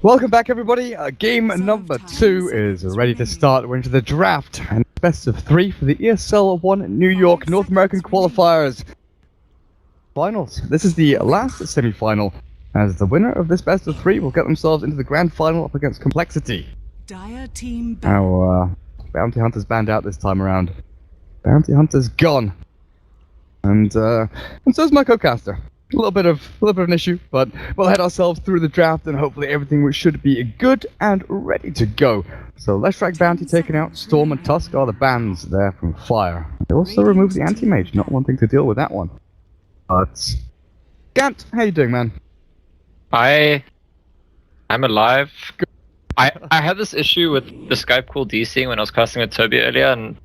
Welcome back, everybody. Game number 2 is ready to start. We're into the draft and best of 3 for the ESL One New York North American Qualifiers finals. This is the last semi-final, as the winner of this best of 3 will get themselves into the grand final up against Complexity. Now, Bounty Hunter's banned out this time around. Bounty Hunter's gone, and so's my co-caster. A little bit of an issue, but we'll head ourselves through the draft and hopefully everything should be good and ready to go. So let's drag Bounty taken out. Storm and Tusk are the bans there from Fire. They also removed the anti-mage, not wanting to deal with that one. But Gant, how you doing, man? I'm alive. I had this issue with the Skype call DCing when I was casting with Toby earlier, and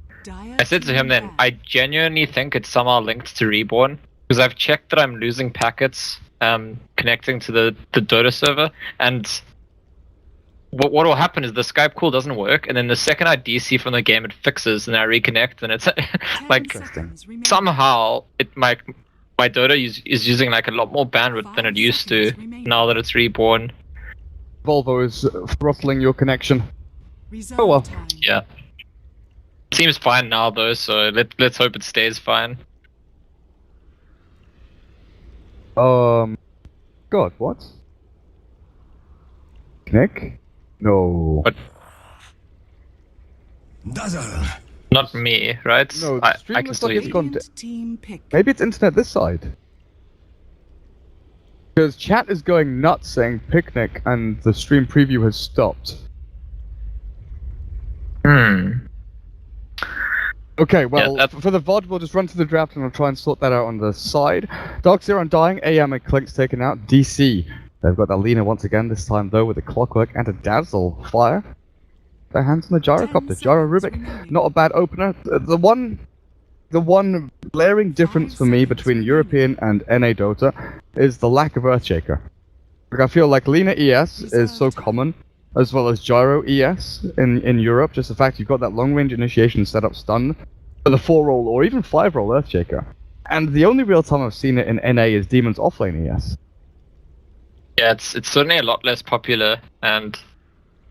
I said to him then, I genuinely think it's somehow linked to Reborn. Because I've checked that I'm losing packets connecting to the Dota server, and what will happen is the Skype call doesn't work, and then the second I DC from the game it fixes, and I reconnect, and it's like somehow my Dota is using like a lot more bandwidth than it used to now that it's Reborn. Volvo is throttling your connection. Oh well. Yeah. Seems fine now though, so let's hope it stays fine. God, what? Nick? No. What? Not me, right? No, the stream looks like it's gone maybe it's internet this side. Because chat is going nuts saying picnic and the stream preview has stopped. Okay, well, yeah, for the VOD, we'll just run to the draft and we'll try and sort that out on the side. Dark Zero Undying, AM and Clink's taken out. DC, they've got Alina once again, this time though with a Clockwork and a Dazzle. Fire, their hands on the Gyrocopter. Gyro Rubik, not a bad opener. The one glaring difference for me between European and NA Dota is the lack of Earthshaker. Like, I feel like Lina ES is so common, as well as Gyro ES in Europe. Just the fact you've got that long-range initiation setup stun for the 4-roll or even 5-roll Earthshaker. And the only real time I've seen it in NA is Demon's offlane ES. Yeah, it's certainly a lot less popular, and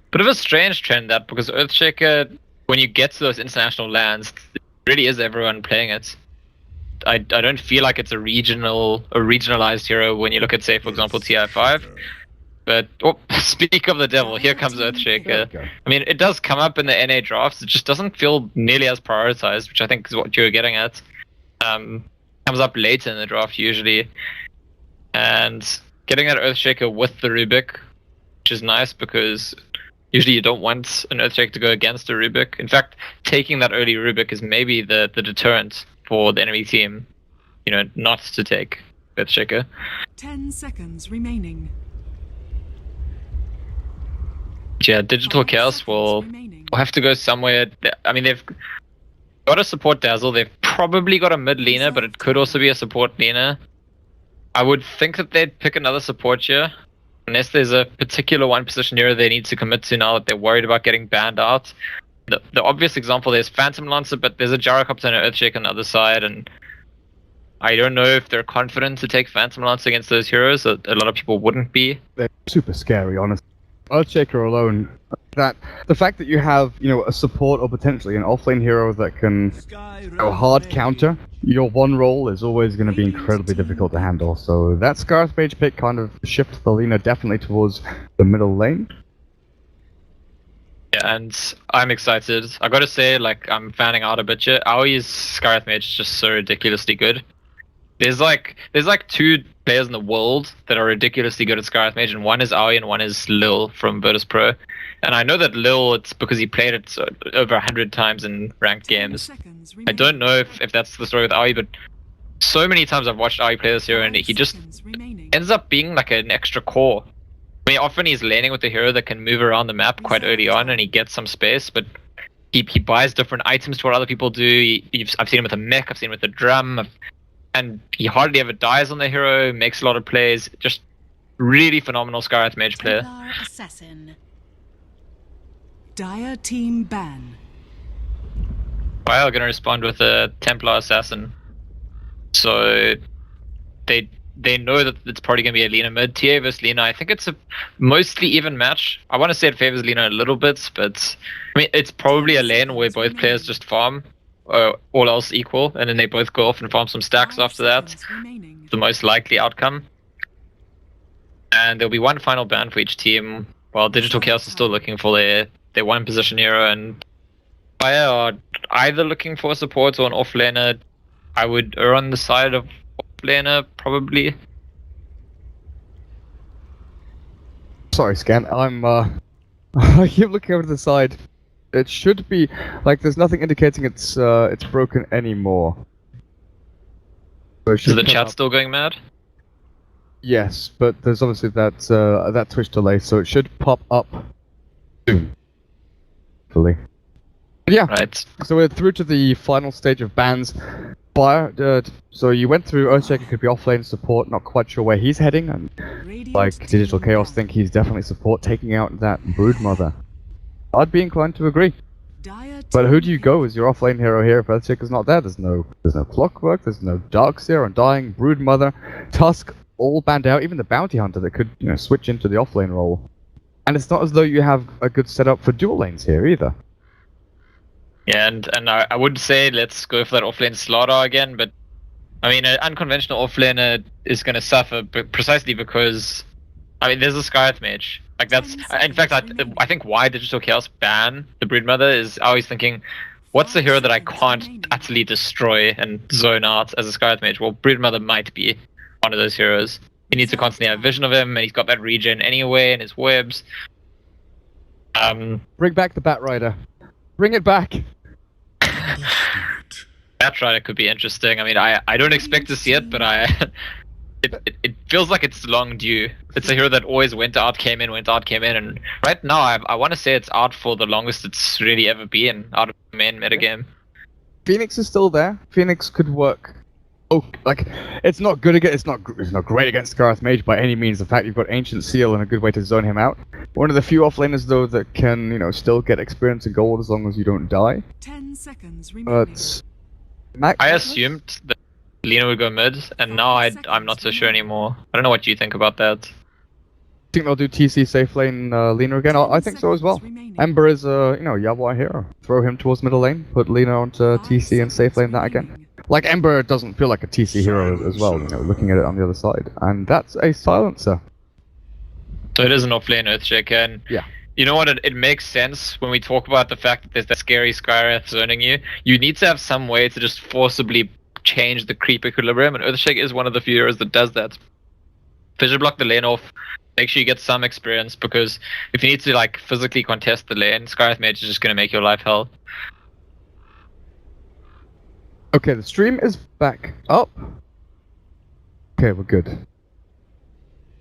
bit of a strange trend that, because Earthshaker, when you get to those international lands, it really is everyone playing it. I don't feel like it's a regionalized hero when you look at, say, for example, TI5. But, speak of the devil, here comes Earthshaker. I mean, it does come up in the NA drafts, it just doesn't feel nearly as prioritized, which I think is what you're getting at. Comes up later in the draft, usually. And getting that Earthshaker with the Rubik, which is nice, because usually you don't want an Earthshaker to go against a Rubik. In fact, taking that early Rubik is maybe the deterrent for the enemy team, you know, not to take Earthshaker. 10 seconds remaining. Yeah, Digital Chaos will have to go somewhere. I mean, they've got to support Dazzle. They've probably got a mid laner, but it could also be a support laner. I would think that they'd pick another support here, unless there's a particular one position hero they need to commit to now that they're worried about getting banned out. The obvious example there's Phantom Lancer, but there's a Gyrocopter and an Earthshaker on the other side, and I don't know if they're confident to take Phantom Lancer against those heroes. A lot of people wouldn't be. They're super scary, honestly. Earthshaker alone, the fact that you have, you know, a support or potentially an offlane hero that can hard counter your one roll is always going to be incredibly difficult to handle. So that Scarth Mage pick kind of shifts the Lina definitely towards the middle lane. Yeah, and I'm excited. I gotta say, like, I'm fanning out a bit here. Aoi's Scarth Mage is just so ridiculously good. There's like 2 players in the world that are ridiculously good at Scarth Mage, and one is Aoi and one is Lil from Virtus Pro. And I know that Lil, it's because he played it over 100 times in ranked games. I don't know if that's the story with Aoi, but so many times I've watched Aoi play this hero, and he just ends up being like an extra core. I mean, often he's laning with a hero that can move around the map quite early on, and he gets some space, but he buys different items to what other people do. I've seen him with a mech, I've seen him with a drum, and he hardly ever dies on the hero, makes a lot of plays. Just really phenomenal Scarth Mage player. Assassin. Dire team ban. Fire are gonna respond with a Templar Assassin. So they they know that it's probably going to be a Lina mid. TA versus Lina, I think it's a mostly even match. I want to say it favors Lina a little bit, but I mean, it's probably a lane where both players just farm, all else equal, and then they both go off and farm some stacks after that. The most likely outcome. And there'll be one final ban for each team, while Digital Chaos is still looking for their one position hero, and Fire are either looking for a support or an offlaner. I would err on the side of offlaner, probably. Sorry, Scan. I keep looking over to the side. It should be like there's nothing indicating it's broken anymore. So Is the chat still going mad? Yes, but there's obviously that Twitch delay, so it should pop up soon. Hopefully. But yeah. Right. So we're through to the final stage of bans. Fire. So you went through Earthshaker could be offlane support. Not quite sure where he's heading, and like Digital Chaos think he's definitely support, taking out that Broodmother. I'd be inclined to agree. But who do you go as your offlane hero here if Earthshaker's not there? There's no Clockwork, there's no Darkseer, Undying, Broodmother, Tusk, all banned out, even the Bounty Hunter that could, switch into the offlane role. And it's not as though you have a good setup for dual lanes here either. Yeah, and I would say let's go for that offlane slaughter again, but I mean, an unconventional offlaner is going to suffer precisely because, I mean, there's a Skyeth Mage. Like that's, in fact, I think why Digital Chaos ban the Broodmother is I was thinking, what's the hero that I can't utterly destroy and zone out as a Skyeth Mage? Well, Broodmother might be one of those heroes. He needs to constantly have vision of him, and he's got that regen anyway in his webs. Bring back the Bat Rider. Bring it back. Bat Rider could be interesting. I mean, I don't expect to see it, but it feels like it's long due. It's a hero that always went out, came in, and right now I want to say it's out for the longest it's really ever been out of the main metagame. Phoenix is still there. Phoenix could work. Oh, like it's not good against. It's not great against Scarth Mage by any means. In fact, you've got Ancient Seal and a good way to zone him out. One of the few offlaners though that can, still get experience and gold as long as you don't die. 10 seconds remaining. But I assumed that Lina would go mid, and now I'm not so sure anymore. I don't know what you think about that. I think they'll do TC safe lane Lina again. I think so as well. Ember is a Yawai hero. Throw him towards middle lane. Put Lina onto TC and safe lane that again. Like, Ember doesn't feel like a TC hero as well, looking at it on the other side. And that's a silencer. So it is an offlane Earthshaker, and yeah. You know what, it makes sense when we talk about the fact that there's that scary Skywrath zoning you. You need to have some way to just forcibly change the creep equilibrium, and Earthshaker is one of the few heroes that does that. Fissure block the lane off, make sure you get some experience, because if you need to like physically contest the lane, Skywrath Mage is just going to make your life hell. Okay, the stream is back up. Okay, we're good.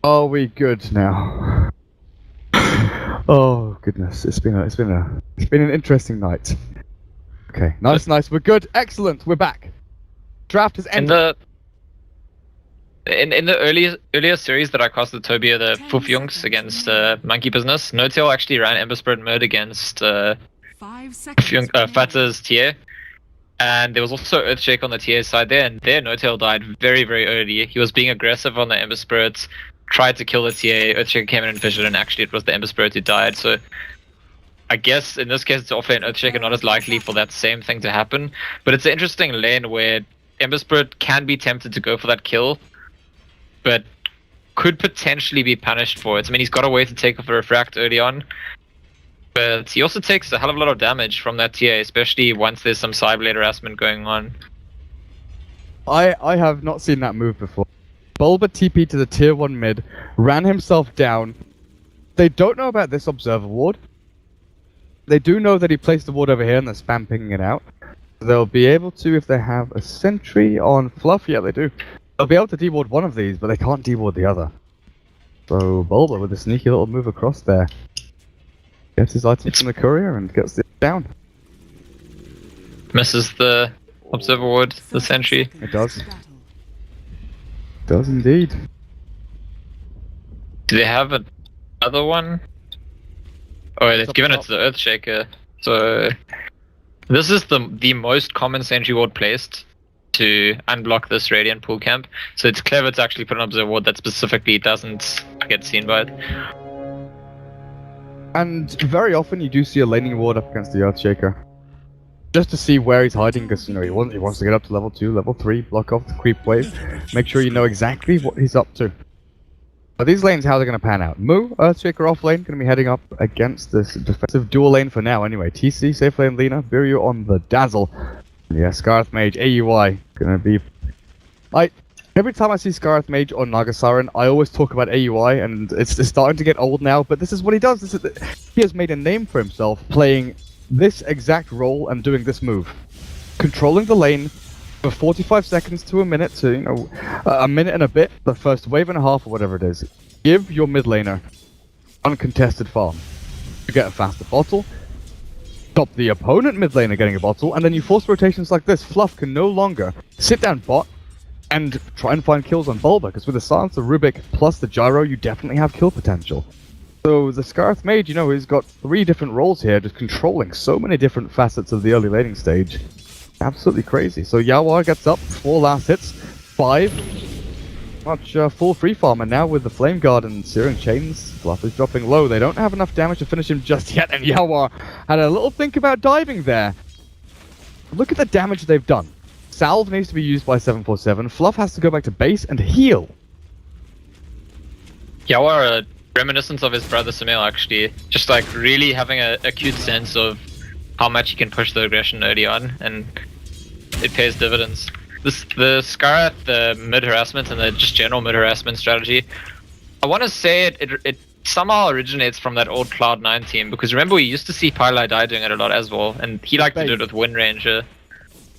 Are we good now? Oh goodness, it's been an interesting night. Okay, nice, we're good, excellent, we're back. Draft has ended. In the earlier series that I casted Tobia, the Fufyunks against Monkey Business, No-Tail actually ran Ember Spirit mode against Fatter's TA. And there was also Earthshake on the TA side there, and there No-Tail died very, very early. He was being aggressive on the Ember Spirits, tried to kill the TA, Earthshaker came in and fished, and actually it was the Ember Spirit who died. So I guess in this case it's offlane Earthshaker, not as likely for that same thing to happen. But it's an interesting lane where Ember Spirit can be tempted to go for that kill, but could potentially be punished for it. I mean, he's got a way to take off a refract early on, but he also takes a hell of a lot of damage from that TA, especially once there's some Cyberblade harassment going on. I have not seen that move before. Bulba TP to the tier 1 mid, ran himself down. They don't know about this Observer Ward. They do know that he placed the ward over here and they're spam pinging it out. They'll be able to, if they have a sentry on Fluff, yeah they do. They'll be able to deward one of these, but they can't deward the other. So Bulba with a sneaky little move across there. Gets his items from the courier and gets it down. Misses the Observer Ward, the sentry. It does. Does indeed. Do they have another one? Oh, they've given it to the Earthshaker. So this is the most common sentry ward placed. to unblock this Radiant pool camp. So it's clever to actually put an observer ward that specifically doesn't get seen by it. And very often you do see a laning ward up against the Earthshaker. Just to see where he's hiding, because he wants to get up to level 2, level 3, block off the creep wave, make sure you know exactly what he's up to. But these lanes, how they're going to pan out? Moo, Earthshaker off lane, going to be heading up against this defensive dual lane for now anyway. TC, safe lane Lina, Biryu on the Dazzle. Yeah, Scarth Mage, AUI, going to be... Every time I see Scarth Mage on Naga Siren, I always talk about AUI, and it's starting to get old now, but this is what he does. He has made a name for himself playing this exact role and doing this move. Controlling the lane for 45 seconds to a minute to, a minute and a bit, the first wave and a half or whatever it is. Give your mid laner uncontested farm. You get a faster bottle, stop the opponent mid laner getting a bottle, and then you force rotations like this. Fluff can no longer sit down bot and try and find kills on Bulba, because with the Silence of Rubik plus the Gyro, you definitely have kill potential. So the Scarth Mage, he's got 3 different roles here, just controlling so many different facets of the early laning stage. Absolutely crazy. So Yawar gets up, 4 last hits, 5. Much full free farm, and now with the Flame Guard and Searing Chains, Fluff is dropping low. They don't have enough damage to finish him just yet, and Yawar had a little think about diving there. Look at the damage they've done. Salve needs to be used by 747. Fluff has to go back to base and heal. Yawar, a reminiscence of his brother Samil, actually. Just like really having a acute sense of how much he can push the aggression early on, and it pays dividends. The Scarth, the mid-harassment, and the just general mid-harassment strategy, I want to say it somehow originates from that old Cloud9 team, because remember we used to see PyLai doing it a lot as well, and he liked to do it with Wind Ranger.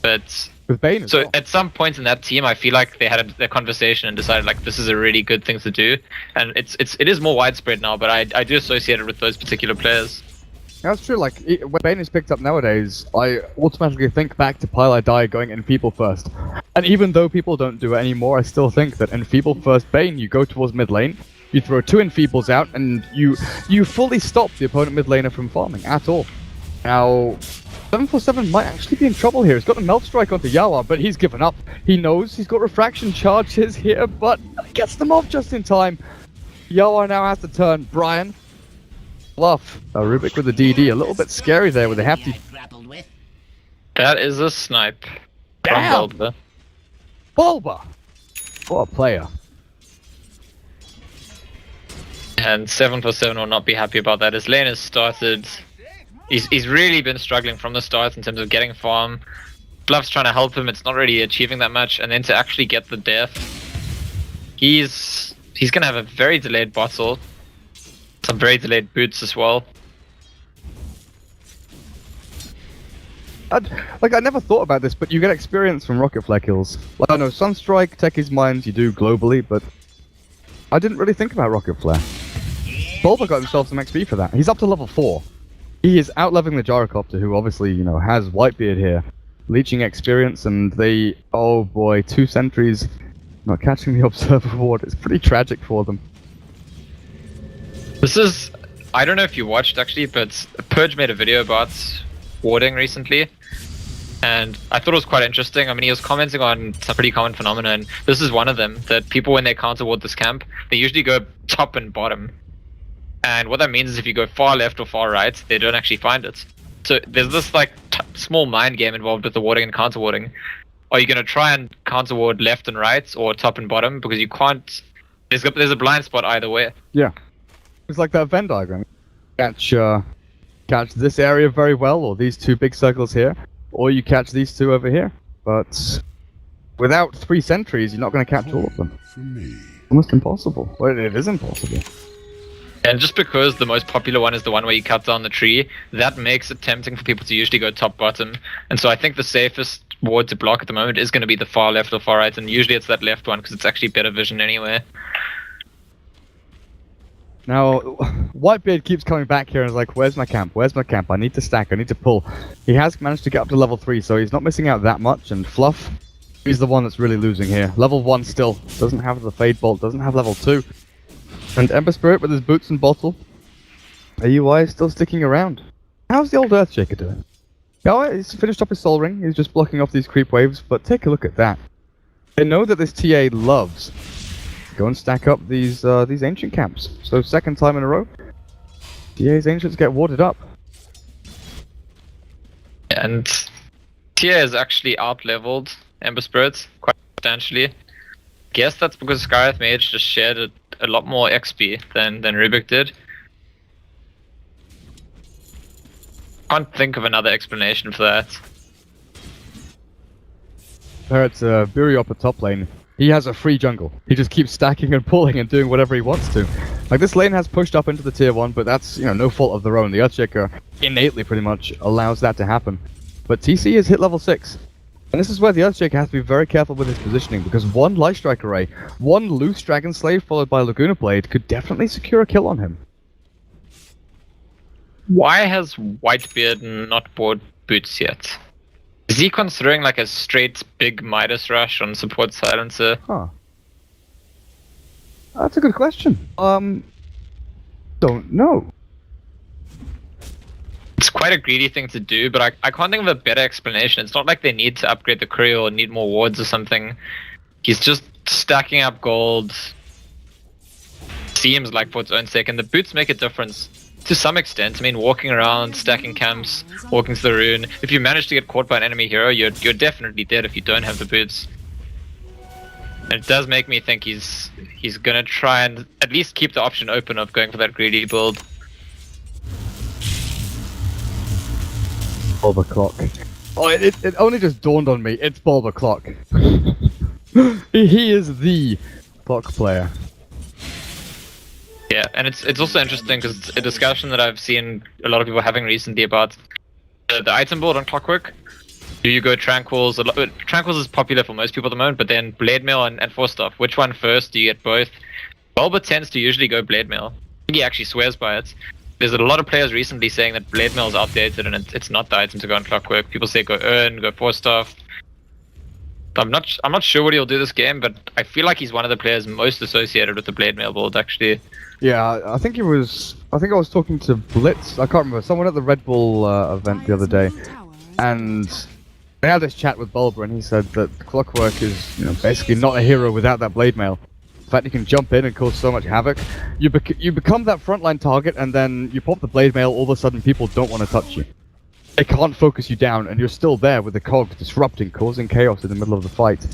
But with Bane as well. At some point in that team, I feel like they had a conversation and decided like this is a really good thing to do, and it is more widespread now. But I do associate it with those particular players. That's true. Like when Bane is picked up nowadays, I automatically think back to PyLai going in Enfeeble first. And even though people don't do it anymore, I still think that Enfeeble first Bane, you go towards mid lane, you throw 2 Enfeebles out, and you fully stop the opponent mid laner from farming at all. Now, 747 might actually be in trouble here. He's got a Melt Strike onto Yawar, but he's given up. He knows he's got Refraction charges here, but gets them off just in time. Yawar now has to turn. Brian. Fluff. Rubik with the DD. A little bit scary there with the hefty... That is a snipe. Damn! From Bulba. Bulba! What a player. And 747 will not be happy about that. His lane has started... He's really been struggling from the start in terms of getting farm. Fluff's trying to help him, it's not really achieving that much, and then to actually get the death, he's gonna have a very delayed bottle, some very delayed boots as well. I never thought about this, but you get experience from Rocket Flare kills. Like, I know Sunstrike, Techie's Mines you do globally, but I didn't really think about Rocket Flare. Bulba got himself some XP for that. He's up to level 4. He is out-leveling the Gyrocopter, who obviously, has Whitebeard here. Leeching experience, and they... Oh boy, 2 sentries not catching the Observer Ward. It's pretty tragic for them. This is... I don't know if you watched, actually, but Purge made a video about warding recently. And I thought it was quite interesting. I mean, he was commenting on some pretty common phenomena, and this is one of them. That people, when they counter ward this camp, they usually go top and bottom. And what that means is if you go far left or far right, they don't actually find it. So there's this small mind game involved with the warding and counter warding. Are you going to try and counter ward left and right or top and bottom? Because you can't... There's a blind spot either way. Yeah. It's like that Venn diagram. Catch this area very well, or these 2 big circles here, or you catch these 2 over here. But without 3 sentries, you're not going to catch all of them. Almost impossible. Well, it is impossible. And just because the most popular one is the one where you cut down the tree, that makes it tempting for people to usually go top-bottom. And so I think the safest ward to block at the moment is going to be the far left or far right, and usually it's that left one because it's actually better vision anyway. Now, Whitebeard keeps coming back here and is like, where's my camp? Where's my camp? I need to stack, I need to pull. He has managed to get up to level 3, so he's not missing out that much, and Fluff, he's the one that's really losing here. Level 1 still, doesn't have the Fade Bolt, doesn't have level 2. And Ember Spirit with his boots and bottle. AUI is still sticking around. How's the old Earthshaker doing? Yeah, he's finished up his Soul Ring. He's just blocking off these creep waves. But take a look at that. They know that this TA loves to go and stack up these ancient camps. So second time in a row, TA's ancients get warded up. And TA is actually out-leveled Ember Spirits quite substantially. Guess that's because Skywrath Mage just shared a lot more XP than Rubik did. Can't think of another explanation for that. It's Buri up at top lane. He has a free jungle. He just keeps stacking and pulling and doing whatever he wants to. Like, this lane has pushed up into the tier 1, but that's, no fault of their own. The Earthshaker innately pretty much allows that to happen. But TC is hit level 6. And this is where the Earthshaker has to be very careful with his positioning, because one Lightstrike array, one loose Dragon Slave followed by Laguna Blade could definitely secure a kill on him. Why has Whitebeard not bought boots yet? Is he considering like a straight big Midas rush on support silencer? Huh. That's a good question. Don't know. It's quite a greedy thing to do, but I can't think of a better explanation. It's not like they need to upgrade the crew or need more wards or something. He's just stacking up gold. Seems like for its own sake, and the boots make a difference. To some extent. I mean, walking around, stacking camps, walking to the rune. If you manage to get caught by an enemy hero, you're definitely dead if you don't have the boots. And it does make me think he's gonna try and at least keep the option open of going for that greedy build. Bulba Clock. Oh, it only just dawned on me. It's Bulba Clock. He is the clock player. Yeah, and it's also interesting because it's a discussion that I've seen a lot of people having recently about the item build on Clockwork. Do you go Tranquils? Tranquils is popular for most people at the moment, but then Blade Mail and Force Staff. Which one first? Do you get both? Bulba tends to usually go Blade Mail. I think he actually swears by it. There's a lot of players recently saying that Blade Mail is outdated and it's not the item to go on Clockwork. People say go Earn, go Force Staff. I'm not sure what he'll do this game, but I feel like he's one of the players most associated with the Blade Mail build, actually. Yeah, I think I was talking to Blitz. I can't remember. Someone at the Red Bull event the other day, and they had this chat with Bulba, and he said that Clockwork is, basically not a hero without that Blade Mail. In fact, you can jump in and cause so much havoc. You become that frontline target, and then you pop the Blade Mail. All of a sudden, people don't want to touch you. They can't focus you down, and you're still there with the cog disrupting, causing chaos in the middle of the fight.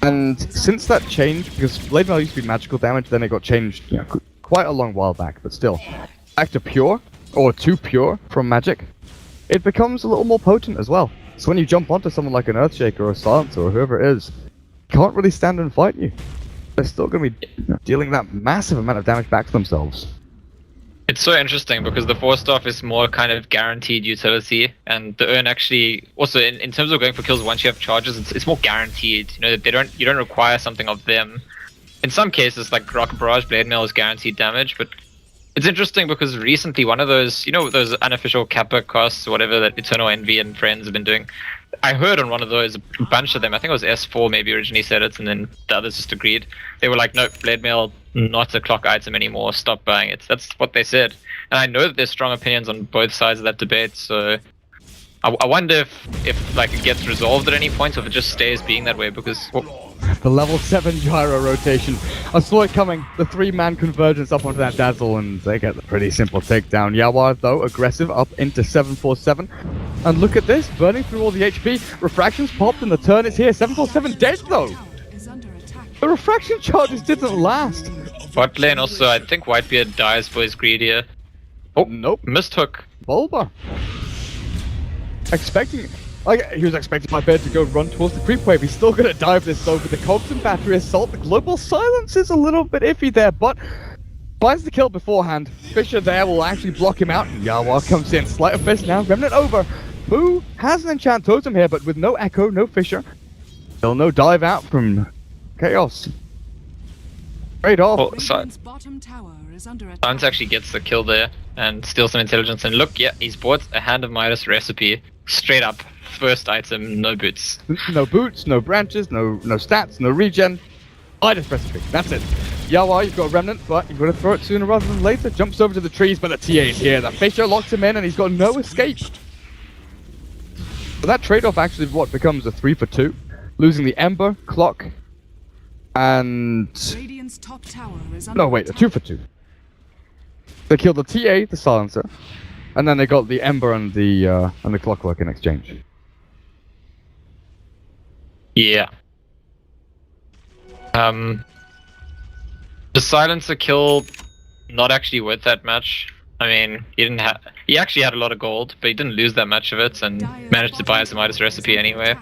And since that changed, because Blade Mail used to be magical damage, then it got changed, quite a long while back, but still, back to pure, or to pure from magic, it becomes a little more potent as well. So when you jump onto someone like an Earthshaker or a Silencer or whoever it is, can't really stand and fight you. They're still going to be dealing that massive amount of damage back to themselves. It's so interesting because the Force Staff is more kind of guaranteed utility, and the Earn actually also in terms of going for kills once you have charges, it's more guaranteed. You don't require something of them. In some cases, like Rocket Barrage, Blade Mail is guaranteed damage, but it's interesting because recently one of those, those unofficial Kappa costs or whatever that Eternal Envy and friends have been doing, I heard on one of those, a bunch of them, I think it was S4 maybe originally said it, and then the others just agreed. They were like, no, Blade Mail, not a clock item anymore, stop buying it. That's what they said. And I know that there's strong opinions on both sides of that debate, so I wonder if like it gets resolved at any point, or if it just stays being that way, because... The level 7 gyro rotation. I saw it coming. The 3-man convergence up onto that Dazzle, and they get the pretty simple takedown. Yawa, though, aggressive up into 747. And look at this, burning through all the HP. Refractions popped, and the turn is here. 747 dead, though. The refraction charges didn't last. Bot lane also, I think Whitebeard dies for his greed here. Oh, nope. Missed hook. Bulba. He was expecting my bear to go run towards the creep wave. He's still gonna dive this though with the cogs and battery assault. The global silence is a little bit iffy there, but finds the kill beforehand. Fisher there will actually block him out. Yawa comes in. Sleight of fist now. Remnant over. Boo has an enchant totem here, but with no echo, no Fisher. Still no dive out from Chaos. Straight off. Oh, Silence actually gets the kill there and steals some intelligence. And look, yeah, he's bought a Hand of Midas recipe. Straight up. First item, no boots. No boots, no branches, no stats, no regen. Midas recipe, that's it. Yawa, you've got a remnant, but you've got to throw it sooner rather than later. Jumps over to the trees, but the TA is here. The Fisher locks him in, and he's got no escape. But that trade-off actually what becomes a 3 for 2, losing the Ember, Clock, and... Radiant's top tower is under No, wait, a 2 for 2. They killed the TA, the Silencer, and then they got the Ember and the Clockwork in exchange. Yeah. The Silencer kill, not actually worth that much. I mean, he actually had a lot of gold, but he didn't lose that much of it, and managed to buy us a Midas recipe anyway.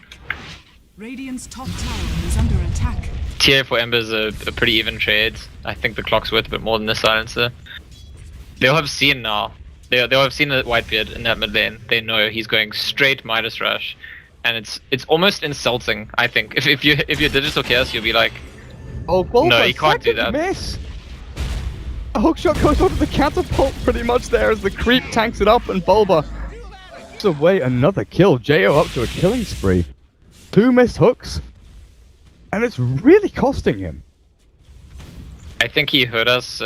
Radiant's top tower is under attack. TA for Ember's a pretty even trade. I think the Clock's worth a bit more than the Silencer. They'll have seen now. They'll have seen the Whitebeard in that mid lane. They know he's going straight Midas Rush, and it's almost insulting. I think if you're Digital Chaos, you'll be like, oh, Bulba, no, you can't do that. Miss. A hookshot goes over the catapult pretty much there as the creep tanks it up, and Bulba takes away another kill. Jo up to a killing spree. 2 missed hooks, and it's really costing him. I think he heard us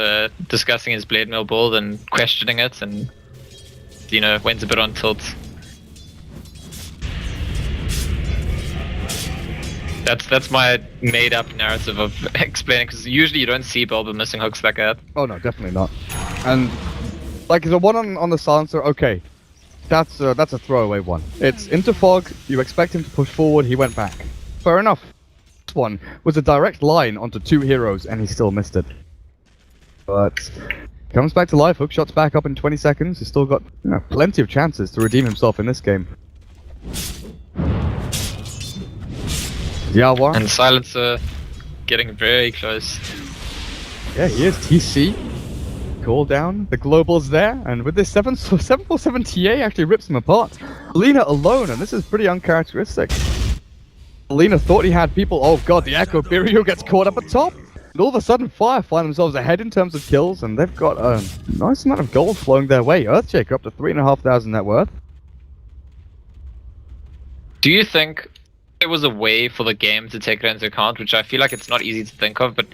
discussing his Blade Mill build and questioning it, and went a bit on tilt. That's my made-up narrative of explaining, because usually you don't see Bulba missing hooks like that. Oh no, definitely not. And like the one on the Silencer, okay, that's a throwaway one. It's into fog. You expect him to push forward. He went back. Fair enough. This one was a direct line onto 2 heroes, and he still missed it. But comes back to life. Hookshot's back up in 20 seconds. He's still got plenty of chances to redeem himself in this game. Yawar. And Silencer getting very close. Yeah, he is. TC. Call down. The global's there. And with this 747 TA actually rips him apart. Lina alone, and this is pretty uncharacteristic. Lina thought he had people. Oh god, the Echo Biryu gets caught up at top. And all of a sudden, Fire find themselves ahead in terms of kills, and they've got a nice amount of gold flowing their way. Earthshaker up to 3,500 net worth. Do you think there was a way for the game to take it into account, which I feel like it's not easy to think of, but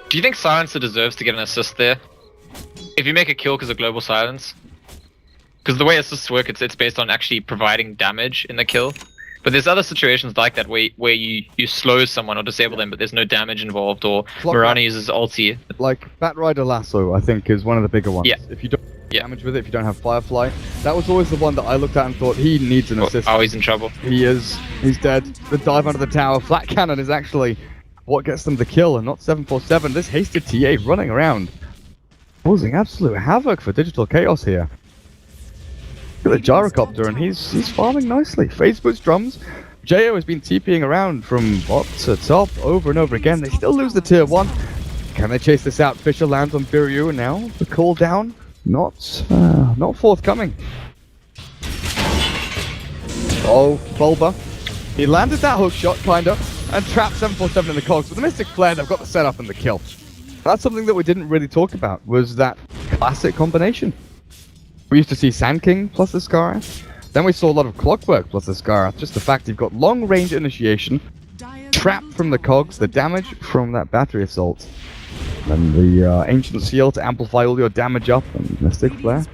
do you think Silencer deserves to get an assist there? If you make a kill because of global silence? Because the way assists work, it's based on actually providing damage in the kill. But there's other situations like that where you slow someone or disable them, but there's no damage involved, or Mirana uses ulti. Like Batrider Lasso, I think, is one of the bigger ones. Yeah. If you don't damage with it, if you don't have Firefly, that was always the one that I looked at and thought he needs an assist. Oh, he's in trouble. He is. He's dead. The dive under the tower. Flat cannon is actually what gets them the kill, and not 747. This hasted TA running around, causing absolute havoc for Digital Chaos here. Look at the Gyrocopter, and he's farming nicely. Phase boost drums. Jo has been TPing around from bot to top over and over again. They still lose the tier 1. Can they chase this out? Fisher lands on Biryu, and now the call down not forthcoming. Oh, Bulba. He landed that hook shot, kinda, and trapped 747 in the cogs. With the Mystic Flare, they've got the setup and the kill. That's something that we didn't really talk about, was that classic combination. We used to see Sand King plus the Scarrath. Then we saw a lot of Clockwork plus the Scarrath. Just the fact you've got long range initiation, trap from the cogs, the damage from that battery assault, and the Ancient Seal to amplify all your damage up, and Mystic Flare.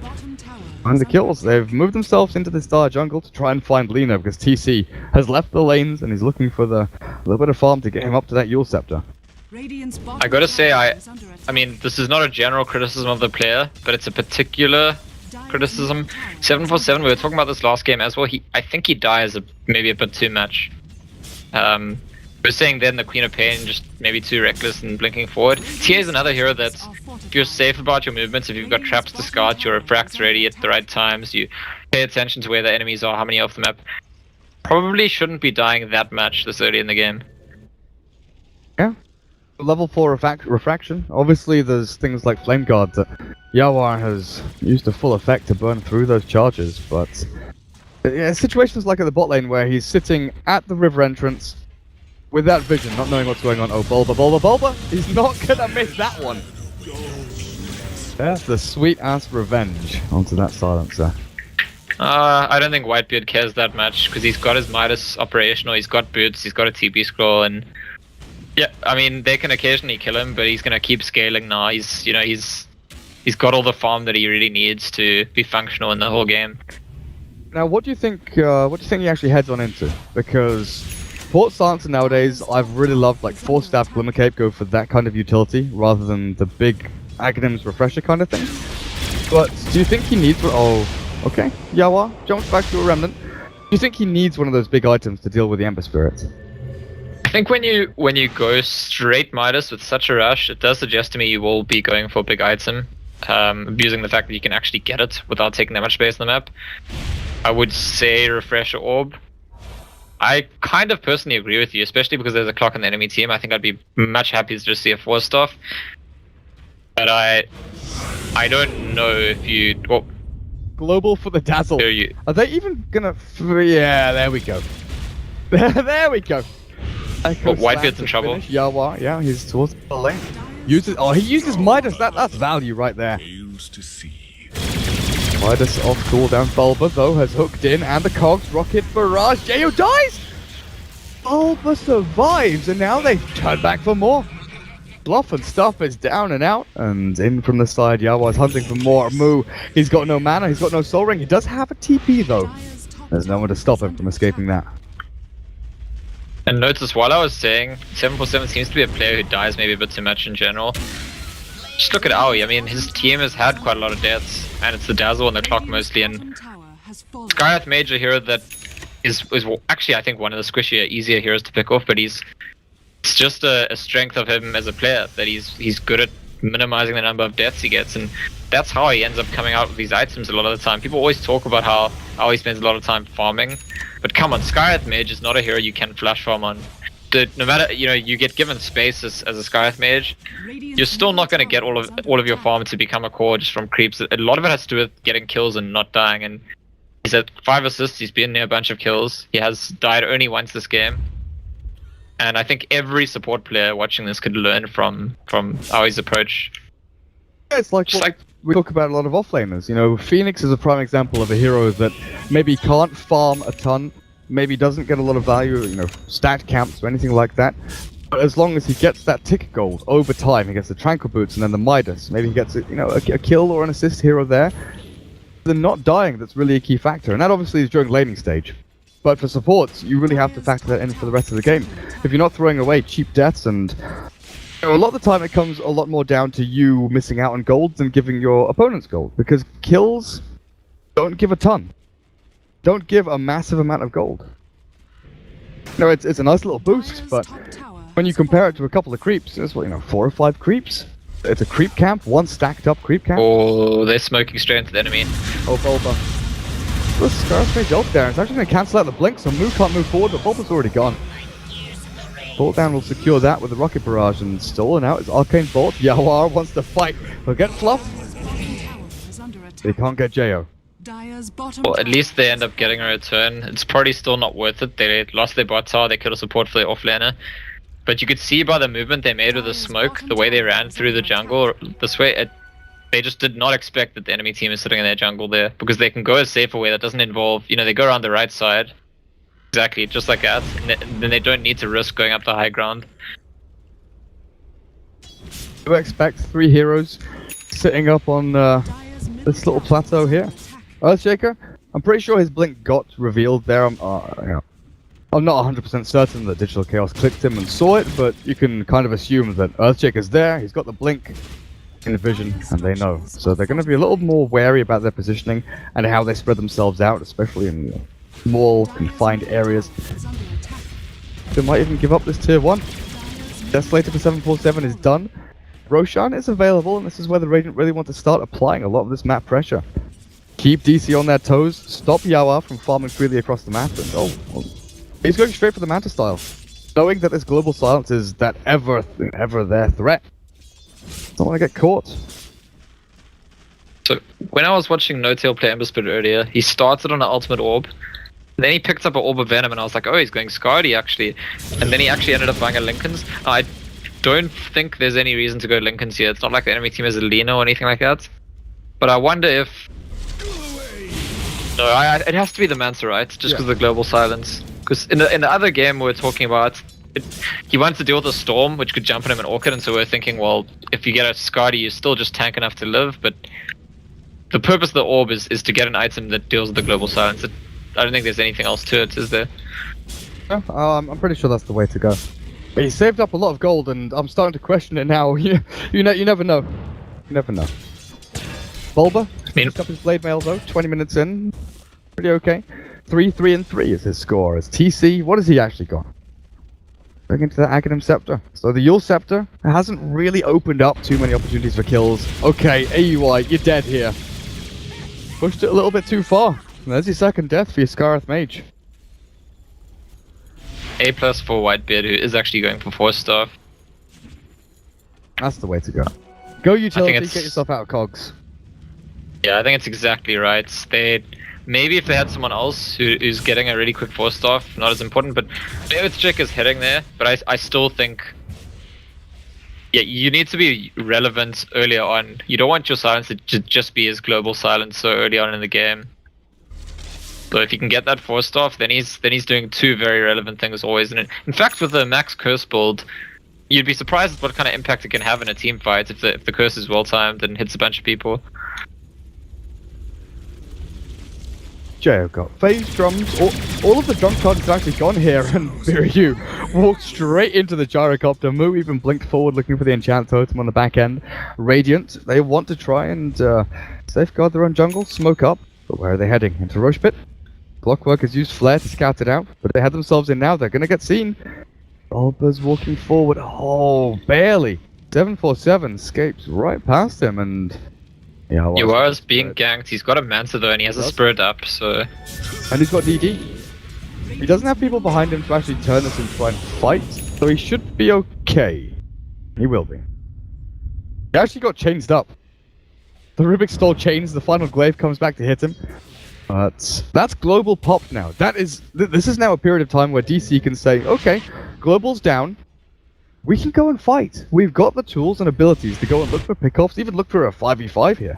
And the kills. They've moved themselves into this Dire jungle to try and find Lina, because TC has left the lanes and he's looking for the little bit of farm to get him up to that Yule Scepter. I gotta say, I mean, this is not a general criticism of the player, but it's a particular criticism. 747, we were talking about this last game as well. I think he dies maybe a bit too much. We were saying then the Queen of Pain just maybe too reckless and blinking forward. TA is another hero that, if you're safe about your movements, if you've got traps to scout, your refracts ready at the right times, you pay attention to where the enemies are, how many off the map, probably shouldn't be dying that much this early in the game. Yeah. Level 4 refraction. Obviously there's things like Flame Guard that Yawar has used to full effect to burn through those charges, but yeah, situations like at the bot lane where he's sitting at the river entrance with that vision, not knowing what's going on. Oh, Bulba! He's not gonna miss that one! That's the sweet-ass revenge onto that Silencer. I don't think Whitebeard cares that much, because he's got his Midas operational, he's got boots, he's got a TP scroll, and yeah, I mean, they can occasionally kill him, but he's gonna keep scaling now. He's got all the farm that he really needs to be functional in the whole game. Now, what do you think? What do you think he actually heads on into? Because Port Silencer nowadays, I've really loved like 4-staff Glimmer Cape go for that kind of utility rather than the big Aghanims Refresher kind of thing. But do you think he needs? Oh, okay. Yawa jumps back to a Remnant. Do you think he needs one of those big items to deal with the Ember Spirit? I think when you go straight Midas with such a rush, it does suggest to me you will be going for a big item, abusing the fact that you can actually get it without taking that much space on the map. I would say Refresher Orb. I kind of personally agree with you, especially because there's a clock on the enemy team. I think I'd be much happier to just see a 4-staff. But I don't know if you... Well, Global for the Dazzle. Are they even gonna... Yeah, there we go. There we go. But Whitebeard's in trouble. Yawa, yeah, he's towards the lane. He uses Midas. That's value right there. Midas off cooldown. Bulba, though, has hooked in, and the Cogs rocket barrage. Jayo dies! Bulba survives, and now they turn back for more. Bluff and Stuff is down and out, and in from the side, Yawa's hunting for more. Moo, he's got no mana, he's got no soul ring. He does have a TP, though. There's no one to stop him from escaping that. And notice, while I was saying, 747 seems to be a player who dies maybe a bit too much in general. Just look at Aoi. I mean, his team has had quite a lot of deaths, and it's the Dazzle and the clock mostly. And Skywrath Mage, a hero that is actually, I think, one of the squishier, easier heroes to pick off. But it's just a strength of him as a player that he's good at minimizing the number of deaths he gets, and that's how he ends up coming out with these items a lot of the time. People always talk about how he spends a lot of time farming, but come on, Skywrath Mage is not a hero you can flash farm on. No matter, you get given space as a Skywrath Mage, you're still not going to get all of your farm to become a core just from creeps. A lot of it has to do with getting kills and not dying, and he's at 5 assists, he's been near a bunch of kills. He has died only once this game. And I think every support player watching this could learn from Aoi's approach. Yeah, it's like we talk about a lot of offlaners. Phoenix is a prime example of a hero that maybe can't farm a ton, maybe doesn't get a lot of value, stat camps or anything like that. But as long as he gets that tick gold over time, he gets the Tranquil Boots and then the Midas, maybe he gets a kill or an assist here or there. The not dying, that's really a key factor, and that obviously is during laning stage. But for supports, you really have to factor that in for the rest of the game. If you're not throwing away cheap deaths, and a lot of the time it comes a lot more down to you missing out on gold than giving your opponents gold, because kills don't give a ton. Don't give a massive amount of gold. It's a nice little boost, but when you compare it to a couple of creeps, it's 4 or 5 creeps. It's a creep camp, one stacked up creep camp. Oh, they're smoking straight into the enemy. Oh, Bulba. The Skywrath Mage ult there. It's actually going to cancel out the blink, so Moo can't move forward, but Bulba's already gone. Bolt down will secure that with the rocket barrage, and stolen out is Arcane Bolt. Yawar wants to fight. He'll get Fluff. They can't get Jayo. Well, at least they end up getting a return. It's probably still not worth it. They lost their bot tower, they could have support for their offlaner. But you could see by the movement they made with the smoke, the way they ran through the jungle this way, they just did not expect that the enemy team is sitting in their jungle there, because they can go a safer way that doesn't involve, they go around the right side. Exactly, just like that. And then they don't need to risk going up the high ground. Do expect 3 heroes sitting up on this little plateau here. Earthshaker, I'm pretty sure his blink got revealed there. I'm not 100% certain that Digital Chaos clicked him and saw it, but you can kind of assume that Earthshaker's there, he's got the blink in the vision, and they know. So they're going to be a little more wary about their positioning and how they spread themselves out, especially in small, confined areas. They might even give up this tier 1. Desolator for 747 is done. Roshan is available, and this is where the Radiant really want to start applying a lot of this map pressure. Keep DC on their toes, stop Yawa from farming freely across the map, and he's going straight for the Manta style, knowing that this global silence is that ever their threat. Don't want to get caught. So when I was watching No-Tail play Ember Spirit earlier, he started on an ultimate orb, and then he picked up an orb of Venom, and I was like, oh, he's going Scardy actually, and then he actually ended up buying a Linken's. I don't think there's any reason to go Linken's here. It's not like the enemy team has a Lina or anything like that. But I wonder if... No, it has to be the Manta, right? Just because of the global silence. Because in the other game we were talking about, he wanted to deal with a storm, which could jump on him and Orchid, and so we're thinking, well, if you get a Scardy, you're still just tank enough to live, but the purpose of the orb is to get an item that deals with the global silence. I don't think there's anything else to it, is there? Yeah, I'm pretty sure that's the way to go. But he saved up a lot of gold, and I'm starting to question it now. you never know. You never know. Bulba, picked up his blade mail though. 20 minutes in, pretty okay. 3-3-3 is his score. As TC, what has he actually got? Going into the Aghanim Scepter. So the Yule Scepter hasn't really opened up too many opportunities for kills. Okay, AUI, you're dead here. Pushed it a little bit too far. And there's your second death for your Scarith Mage. A+ for Whitebeard, who is actually going for 4-star. That's the way to go. Go utility, get yourself out of cogs. Yeah, I think it's exactly right. Maybe if they had someone else who's getting a really quick 4-star, not as important, but Earthcheck is heading there, but I still think... Yeah, you need to be relevant earlier on. You don't want your silence to just be his global silence so early on in the game. So if you can get that 4-star, then he's doing two very relevant things always. And in fact, with the max curse build, you'd be surprised at what kind of impact it can have in a team fight if the curse is well timed and hits a bunch of people. Jo got phase drums. All of the drum charges have actually gone here, and Biryu walked straight into the gyrocopter. Mu even blinked forward looking for the enchant totem on the back end. Radiant, they want to try and safeguard their own jungle, smoke up. But where are they heading? Into Roche Pit? Clockwork has used Flare to scout it out, but they had themselves in now. They're going to get seen. Bulba's walking forward. Oh, barely. 747 escapes right past him, and... Yeah, he was being ganked. He's got a Manta though, and he has a Spirit up, so... And he's got DD. He doesn't have people behind him to actually turn this and try and fight, so he should be okay. He will be. He actually got changed up. The Rubik's Stole chains, the final glaive comes back to hit him. But that's global pop now. This is now a period of time where DC can say, okay, global's down. We can go and fight. We've got the tools and abilities to go and look for pickoffs, even look for a 5v5 here.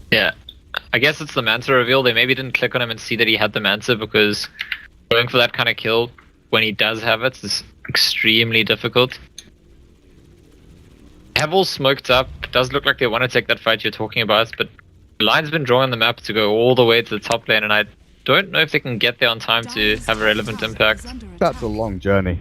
Yeah. I guess it's the Manta reveal. They maybe didn't click on him and see that he had the Manta, because going for that kind of kill when he does have it is extremely difficult. They have all smoked up. It does look like they want to take that fight you're talking about, but the line's been drawn on the map to go all the way to the top lane, and I don't know if they can get there on time to have a relevant impact. That's a long journey.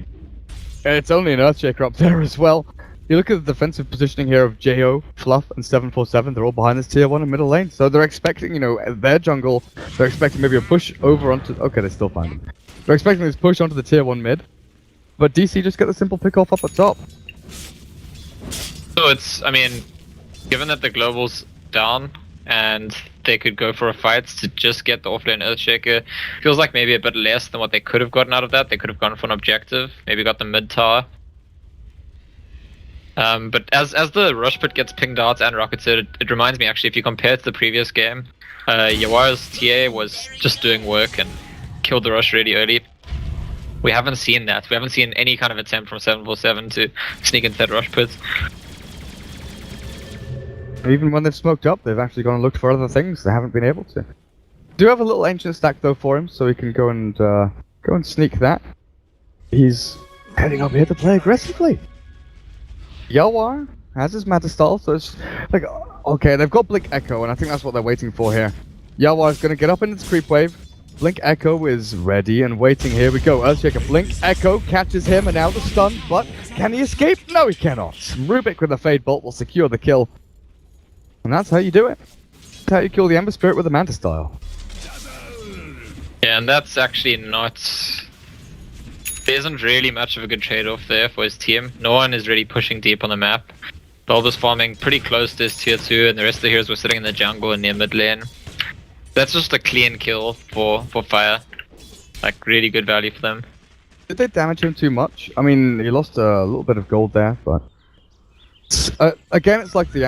It's only an Earthshaker up there as well. You look at the defensive positioning here of JO, Fluff, and 747. They're all behind this tier 1 and middle lane. So they're expecting, their jungle, they're expecting maybe a push over onto... Okay, they still find them. They're expecting this push onto the tier 1 mid. But DC just get the simple pick off up at top. So given that the global's down, and they could go for a fight to just get the offlane Earthshaker, feels like maybe a bit less than what they could have gotten out of that. They could have gone for an objective, maybe got the mid tower. But as the rush pit gets pinged out and rocketed, it reminds me actually, if you compare it to the previous game, Yawara's TA was just doing work and killed the rush really early. We haven't seen that. We haven't seen any kind of attempt from 747 to sneak into that rush pit. Even when they've smoked up, they've actually gone and looked for other things. They haven't been able to. Do have a little ancient stack though for him, so he can go and sneak that. He's heading up here to play aggressively. Yawar has his Manta style, so it's like, okay, they've got Blink Echo, and I think that's what they're waiting for here. Yawar is going to get up in its creep wave. Blink Echo is ready and waiting. Here we go. Earthshaker Blink Echo catches him, and now the stun, but can he escape? No, he cannot. Rubik with a Fade Bolt will secure the kill. And that's how you do it. That's how you kill the Ember Spirit with a Manta style. Yeah, and that's actually not... There isn't really much of a good trade-off there for his team. No one is really pushing deep on the map. Bulba's farming pretty close to his tier 2, and the rest of the heroes were sitting in the jungle and near mid lane. That's just a clean kill for Fire. Like, really good value for them. Did they damage him too much? I mean, he lost a little bit of gold there, but... again, it's like the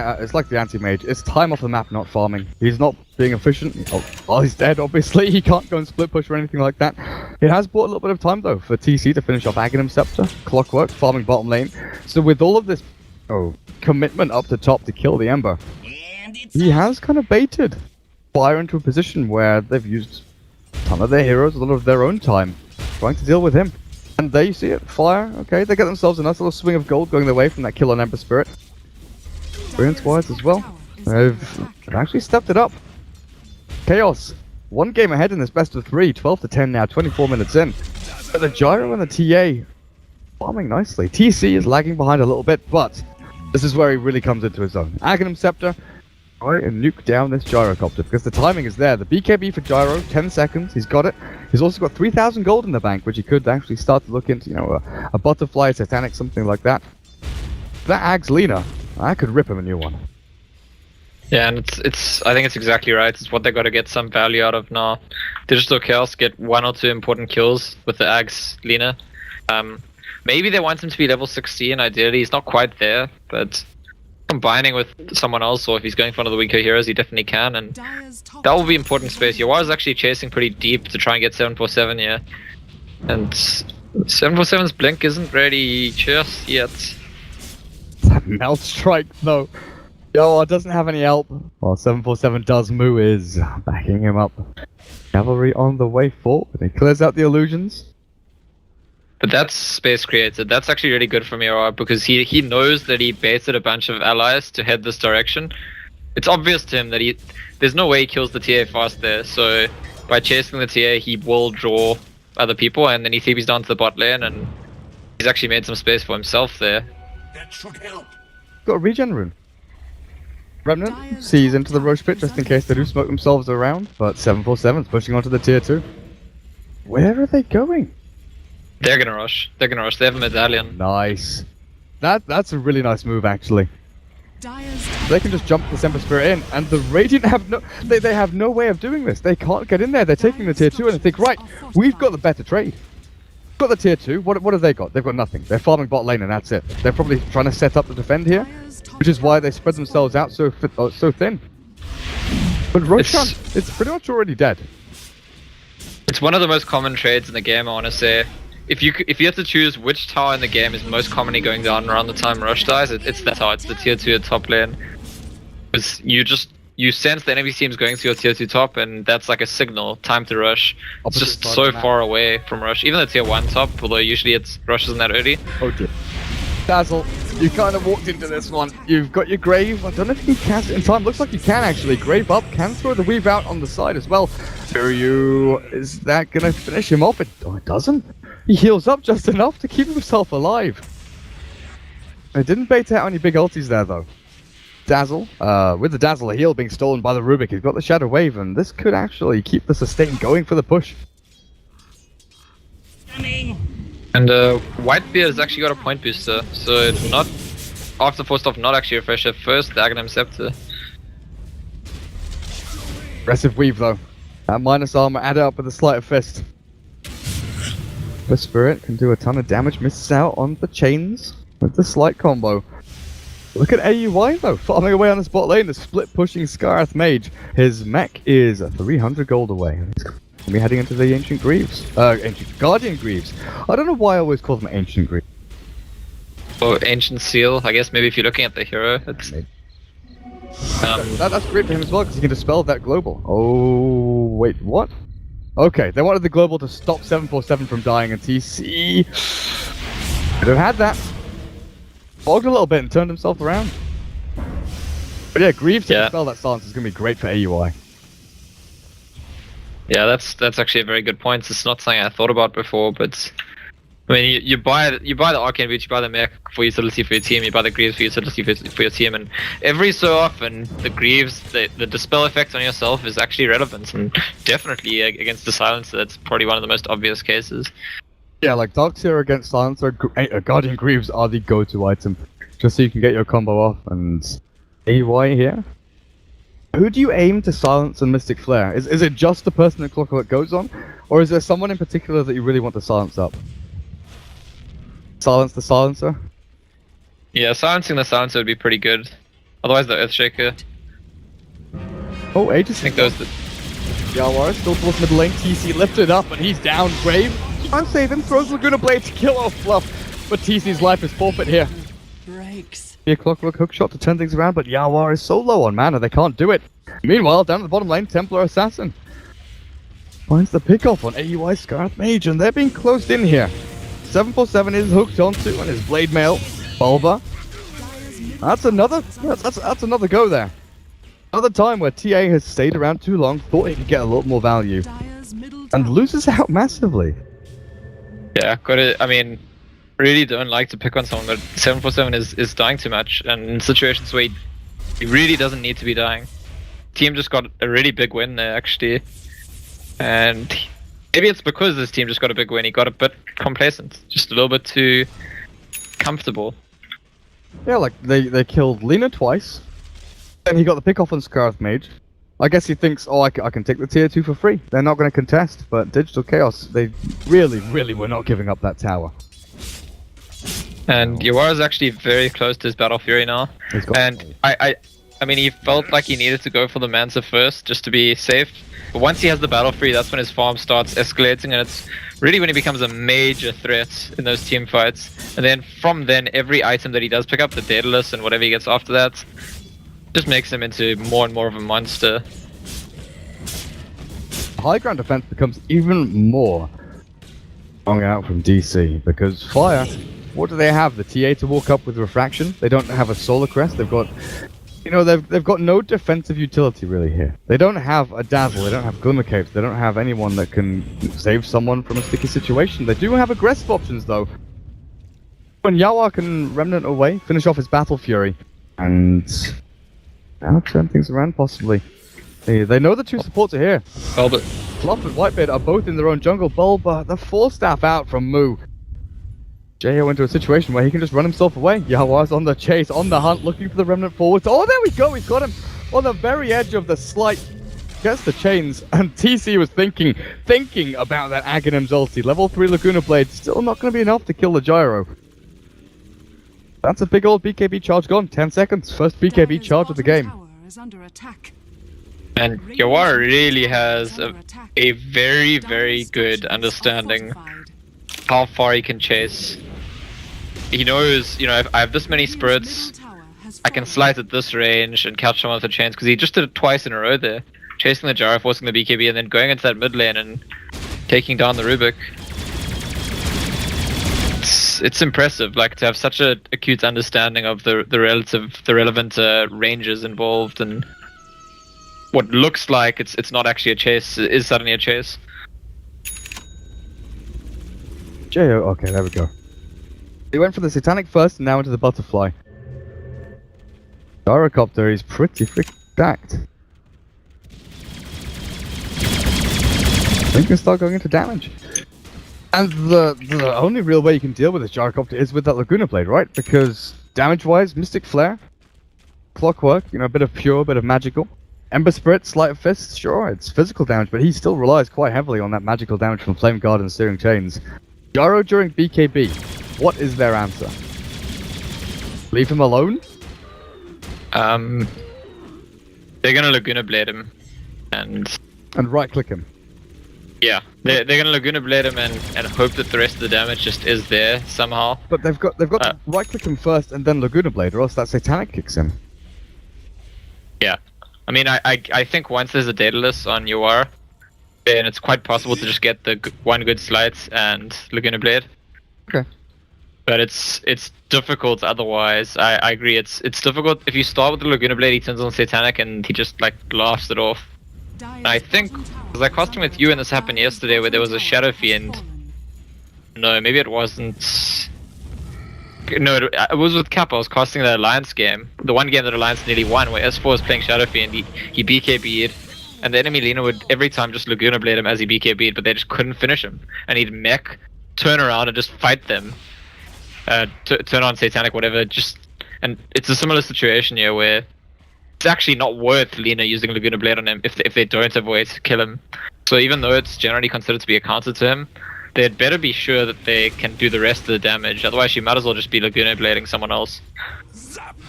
anti-mage. It's time off the map, not farming. He's not being efficient. Oh, he's dead, obviously. He can't go and split push or anything like that. It has bought a little bit of time, though, for TC to finish off Aghanim Scepter, Clockwork, farming bottom lane. So with all of this commitment up the top to kill the Ember, he has kind of baited Fire into a position where they've used a ton of their heroes, a lot of their own time, trying to deal with him. And there you see it, Fire, okay, they get themselves a nice little swing of gold going their way from that kill on Ember Spirit. Experience-wise as well. They've actually stepped it up. Chaos, one game ahead in this best of 3, 12-10 now, 24 minutes in. But the Gyro and the TA farming nicely. TC is lagging behind a little bit, but this is where he really comes into his own. Aghanim Scepter, try and nuke down this Gyrocopter because the timing is there. The BKB for Gyro, 10 seconds, he's got it. He's also got 3,000 gold in the bank, which he could actually start to look into, you know, a Butterfly, a Titanic, something like that. That Ags Lina, I could rip him a new one. Yeah, and I think it's exactly right. It's what they got to get some value out of now. Digital Chaos get 1 or 2 important kills with the Ags Lina. Maybe they want him to be level 16, ideally. He's not quite there, but combining with someone else, or if he's going for one of the weaker heroes, he definitely can, and that will be important space. Yawar's actually chasing pretty deep to try and get 747 here, and 747's blink isn't ready just yet. That melt strike though. Yawar doesn't have any help. Well, 747 does. Moo is backing him up. Cavalry on the way forward. He clears out the illusions. But that's space created. That's actually really good from Yawar because he knows that he baited a bunch of allies to head this direction. It's obvious to him that there's no way he kills the TA fast there. So by chasing the TA, he will draw other people, and then he TPs down to the bot lane, and he's actually made some space for himself there. That should help. Got a regen rune. Remnant sees into the Roche pit just in case they do smoke themselves around, but 747's pushing onto the tier 2. Where are they going? They're gonna rush. They're gonna rush. They have a medallion. Nice. That's a really nice move actually. They can just jump the Semper Spirit in, and the Radiant have they have no way of doing this. They can't get in there. They're taking the tier 2 and they think, right, we've got the better trade. We've got the tier 2. What have they got? They've got nothing. They're farming bot lane and that's it. They're probably trying to set up to defend here, which is why they spread themselves out so thin. But Roshan, it's pretty much already dead. It's one of the most common trades in the game, I want to say. If you have to choose which tower in the game is most commonly going down around the time Rush dies, it's that tower. It's the tier 2 at top lane. Because you sense the enemy team's going to your tier 2 top, and that's like a signal, time to rush. It's just so far away from Rush. Even the tier 1 top, although usually Rush isn't that early. Oh dear. Dazzle, you kind of walked into this one. You've got your Grave. I don't know if you can cast it in time. Looks like you can actually. Grave up, can throw the Weave out on the side as well. Is that going to finish him off? It doesn't. He heals up just enough to keep himself alive. It didn't bait out any big ultis there though. Dazzle, with the Dazzle, a heal being stolen by the Rubik. He's got the Shadow Wave, and this could actually keep the sustain going for the push. And Whitebeard has actually got a point booster, so it's not after forced off, not actually refresh at first, the Aghanim Scepter. Aggressive weave though. That minus armor added up with a sleight of fist. The Spirit can do a ton of damage, misses out on the chains with the slight combo. Look at AUY though, farming away on the spot lane, the split pushing Scarth Mage. His mech is 300 gold away. He's going to be heading into the Ancient Greaves. Ancient Guardian Greaves. I don't know why I always call them Ancient Greaves. Or Ancient Seal, I guess maybe if you're looking at the hero, it's... That's great for him as well, because he can dispel that global. Oh, wait, what? Okay, they wanted the global to stop 747 from dying, and TC could have had that. Bogged a little bit and turned himself around. But yeah, Greaves to dispel that silence is going to be great for AUI. Yeah, that's actually a very good point. It's not something I thought about before, but I mean, you buy the Arcane Boots, you buy the mech for utility for your team, you buy the Greaves for utility for your team, and every so often the Greaves, the dispel effect on yourself is actually relevant, and definitely against the Silencer, that's probably one of the most obvious cases. Yeah, like Darkseer against Silencer, Guardian Greaves are the go-to item, just so you can get your combo off, and AY here. Who do you aim to silence and Mystic Flare? Is it just the person that Clockwork goes on, or is there someone in particular that you really want to silence up? Silence the Silencer? Yeah, silencing the Silencer would be pretty good. Otherwise the Earthshaker. Oh, Aegis. I think those... Yawar still towards mid lane, TC lifted up, and he's down. Grave can't save him, throws Laguna Blade to kill off Fluff, but TC's life is forfeit here. Breaks. A Clockwork hookshot to turn things around, but Yawar is so low on mana, they can't do it. Meanwhile, down at the bottom lane, Templar Assassin finds the pickoff on AUI Scarth Mage, and they're being closed in here. 747 is hooked onto on his Blade Mail. Bulba. That's another go there. Another time where TA has stayed around too long, thought he could get a lot more value, Dire's middle and tower loses out massively. Yeah, I mean, really don't like to pick on someone, but 747 is dying too much, and in situations where he really doesn't need to be dying. Team just got a really big win there, actually. And maybe it's because this team just got a big win, he got a bit complacent. Just a little bit too comfortable. Yeah, like, they killed Lina twice, then he got the pick off on Scarth Mage. I guess he thinks, oh, I can take the tier 2 for free. They're not going to contest, but Digital Chaos, they really, really were not giving up that tower. And Yawara's actually very close to his Battle Fury now. And I mean, he felt like he needed to go for the Mansa first, just to be safe. But once he has the Battle Fury, that's when his farm starts escalating, and it's really when he becomes a major threat in those team fights. And then from then, every item that he does pick up, the Daedalus and whatever he gets after that, just makes him into more and more of a monster. High ground defense becomes even more strung out from DC, because Fire, what do they have? The TA to walk up with Refraction. They don't have a Solar Crest. They've got, you know, they've got no defensive utility really here. They don't have a Dazzle. They don't have Glimmer Capes. They don't have anyone that can save someone from a sticky situation. They do have aggressive options though. When Yawar can Remnant away, finish off his Battle Fury, and now turn things around possibly. They know the two supports are here. Bulb, Fluff and Whitebeard are both in their own jungle. Bulba, the 4-staff out from Moo. Jo into a situation where he can just run himself away. Yawar's on the chase, on the hunt, looking for the Remnant forwards. Oh, there we go, he's got him on the very edge of the slight. Gets the chains, and TC was thinking about that Aghanim's ulti. Level 3 Laguna Blade, still not going to be enough to kill the Gyro. That's a big old BKB charge gone. 10 seconds, first BKB charge of the game. tower is under attack. and Yawar really has a very, very good understanding how far he can chase. He knows, you know, if I have this many spirits, I can slice at this range and catch someone with a chance, because he just did it twice in a row there. Chasing the Gyro, forcing the BKB, and then going into that mid lane and taking down the Rubik. It's impressive, like, to have such a acute understanding of the relevant ranges involved, and what looks like it's not actually a chase is suddenly a chase. Jo, okay, there we go. He went for the Satanic first, and now into the Butterfly. Gyrocopter is pretty freaking stacked. He can start going into damage. And the only real way you can deal with this Gyrocopter is with that Laguna Blade, right? Because damage-wise, Mystic Flare, Clockwork, you know, a bit of pure, a bit of magical. Ember Spirit, Sleight of Fist, sure, it's physical damage, but he still relies quite heavily on that magical damage from Flame Guard and Searing Chains. Gyro during BKB, what is their answer? Leave him alone? They're gonna Laguna Blade him, and right-click him. yeah, they're gonna Laguna Blade him and hope that the rest of the damage just is there somehow. But they've got to right-click him first and then Laguna Blade, or else that Satanic kicks in. Yeah, I mean, I think once there's a Daedalus on Yawar, then it's quite possible to just get the one good slice and Laguna Blade. Okay. But it's difficult otherwise. I agree. It's difficult if you start with the Laguna Blade. He turns on Satanic and he just like laughs it off. And I think, because I costing with you and this happened yesterday, where there was a Shadow Fiend. No, maybe it wasn't. No, it was with Kappa. I was costing the Alliance game, the one game that Alliance nearly won, where S4 was playing Shadow Fiend. He BKB'd, and the enemy Lina would every time just Laguna Blade him as he BKB'd, but they just couldn't finish him. And he'd mech, turn around and just fight them. Turn on Satanic, whatever, and it's a similar situation here where it's actually not worth Lina using Laguna Blade on him if they don't have a way to kill him. So even though it's generally considered to be a counter to him, they'd better be sure that they can do the rest of the damage, otherwise you might as well just be Laguna Blading someone else.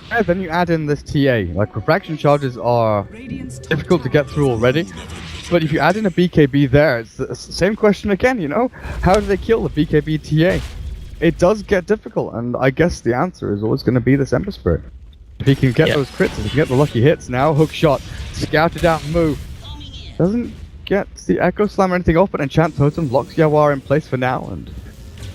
Yeah, then you add in this TA, like refraction charges are difficult to get through already, but if you add in a BKB there, it's the same question again, you know? How do they kill the BKB TA? It does get difficult, and I guess the answer is always going to be this Ember Spirit. If he can get those crits, if he can get the lucky hits now, hook shot, scouted out move. Doesn't get the Echo Slam or anything off, but Enchant Totem locks Yawar in place for now, and